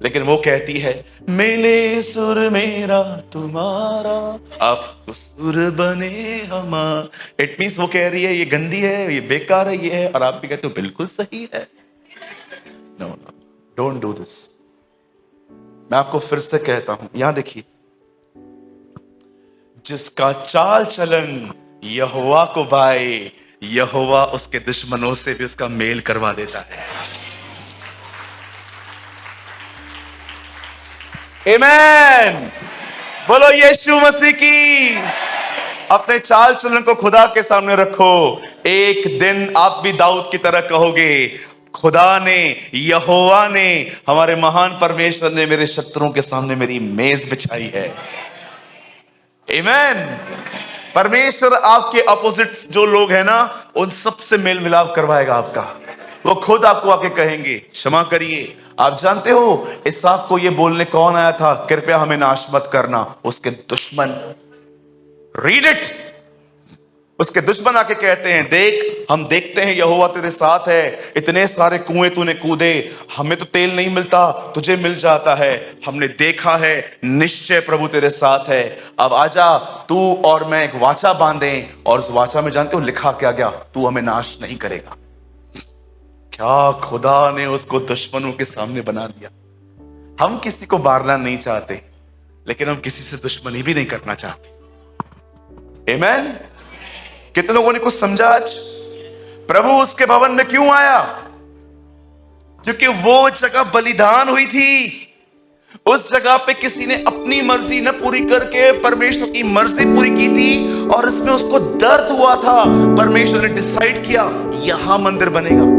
लेकिन वो कहती है मेले सुर मेरा तुम्हारा, अब सुर बने हमारा। इट मींस वो कह रही है ये गंदी है, ये बेकार है, ये है, और आप भी कहते हो बिल्कुल सही है। No no, don't do this. मैं आपको फिर से कहता हूं, यहां देखिए, जिसका चाल चलन यहोवा को भाए, यहोवा उसके दुश्मनों से भी उसका मेल करवा देता है। आमेन। बोलो यीशु मसीह की। अपने चाल चलन को खुदा के सामने रखो। एक दिन आप भी दाऊद की तरह कहोगे, खुदा ने, यहोवा ने, हमारे महान परमेश्वर ने मेरे शत्रुओं के सामने मेरी मेज बिछाई है। आमेन। परमेश्वर आपके अपोजिट्स जो लोग हैं ना, उन सबसे मेल मिलाप करवाएगा आपका। वो खुद आपको आके कहेंगे क्षमा करिए। आप जानते हो इसहाक को ये बोलने कौन आया था, कृपया हमें नाश मत करना? उसके दुश्मन। Read it. उसके दुश्मन आके कहते हैं, देख हम देखते हैं यहोवा तेरे साथ है, इतने सारे कुएं तूने कूदे, हमें तो तेल नहीं मिलता, तुझे मिल जाता है, हमने देखा है, निश्चय प्रभु तेरे साथ है। अब आजा तू और मैं एक वाचा बांधें, और उस वाचा में जानते हो लिखा क्या गया? तू हमें नाश नहीं करेगा। क्या खुदा ने उसको दुश्मनों के सामने बना दिया। हम किसी को मारना नहीं चाहते, लेकिन हम किसी से दुश्मनी भी नहीं करना चाहते। आमेन। कितने लोगों ने कुछ समझा आज? प्रभु उसके भवन में क्यों आया? क्योंकि वो जगह बलिदान हुई थी। उस जगह पे किसी ने अपनी मर्जी न पूरी करके परमेश्वर की मर्जी पूरी की थी, और इसमें उसको दर्द हुआ था। परमेश्वर ने डिसाइड किया यहां मंदिर बनेगा।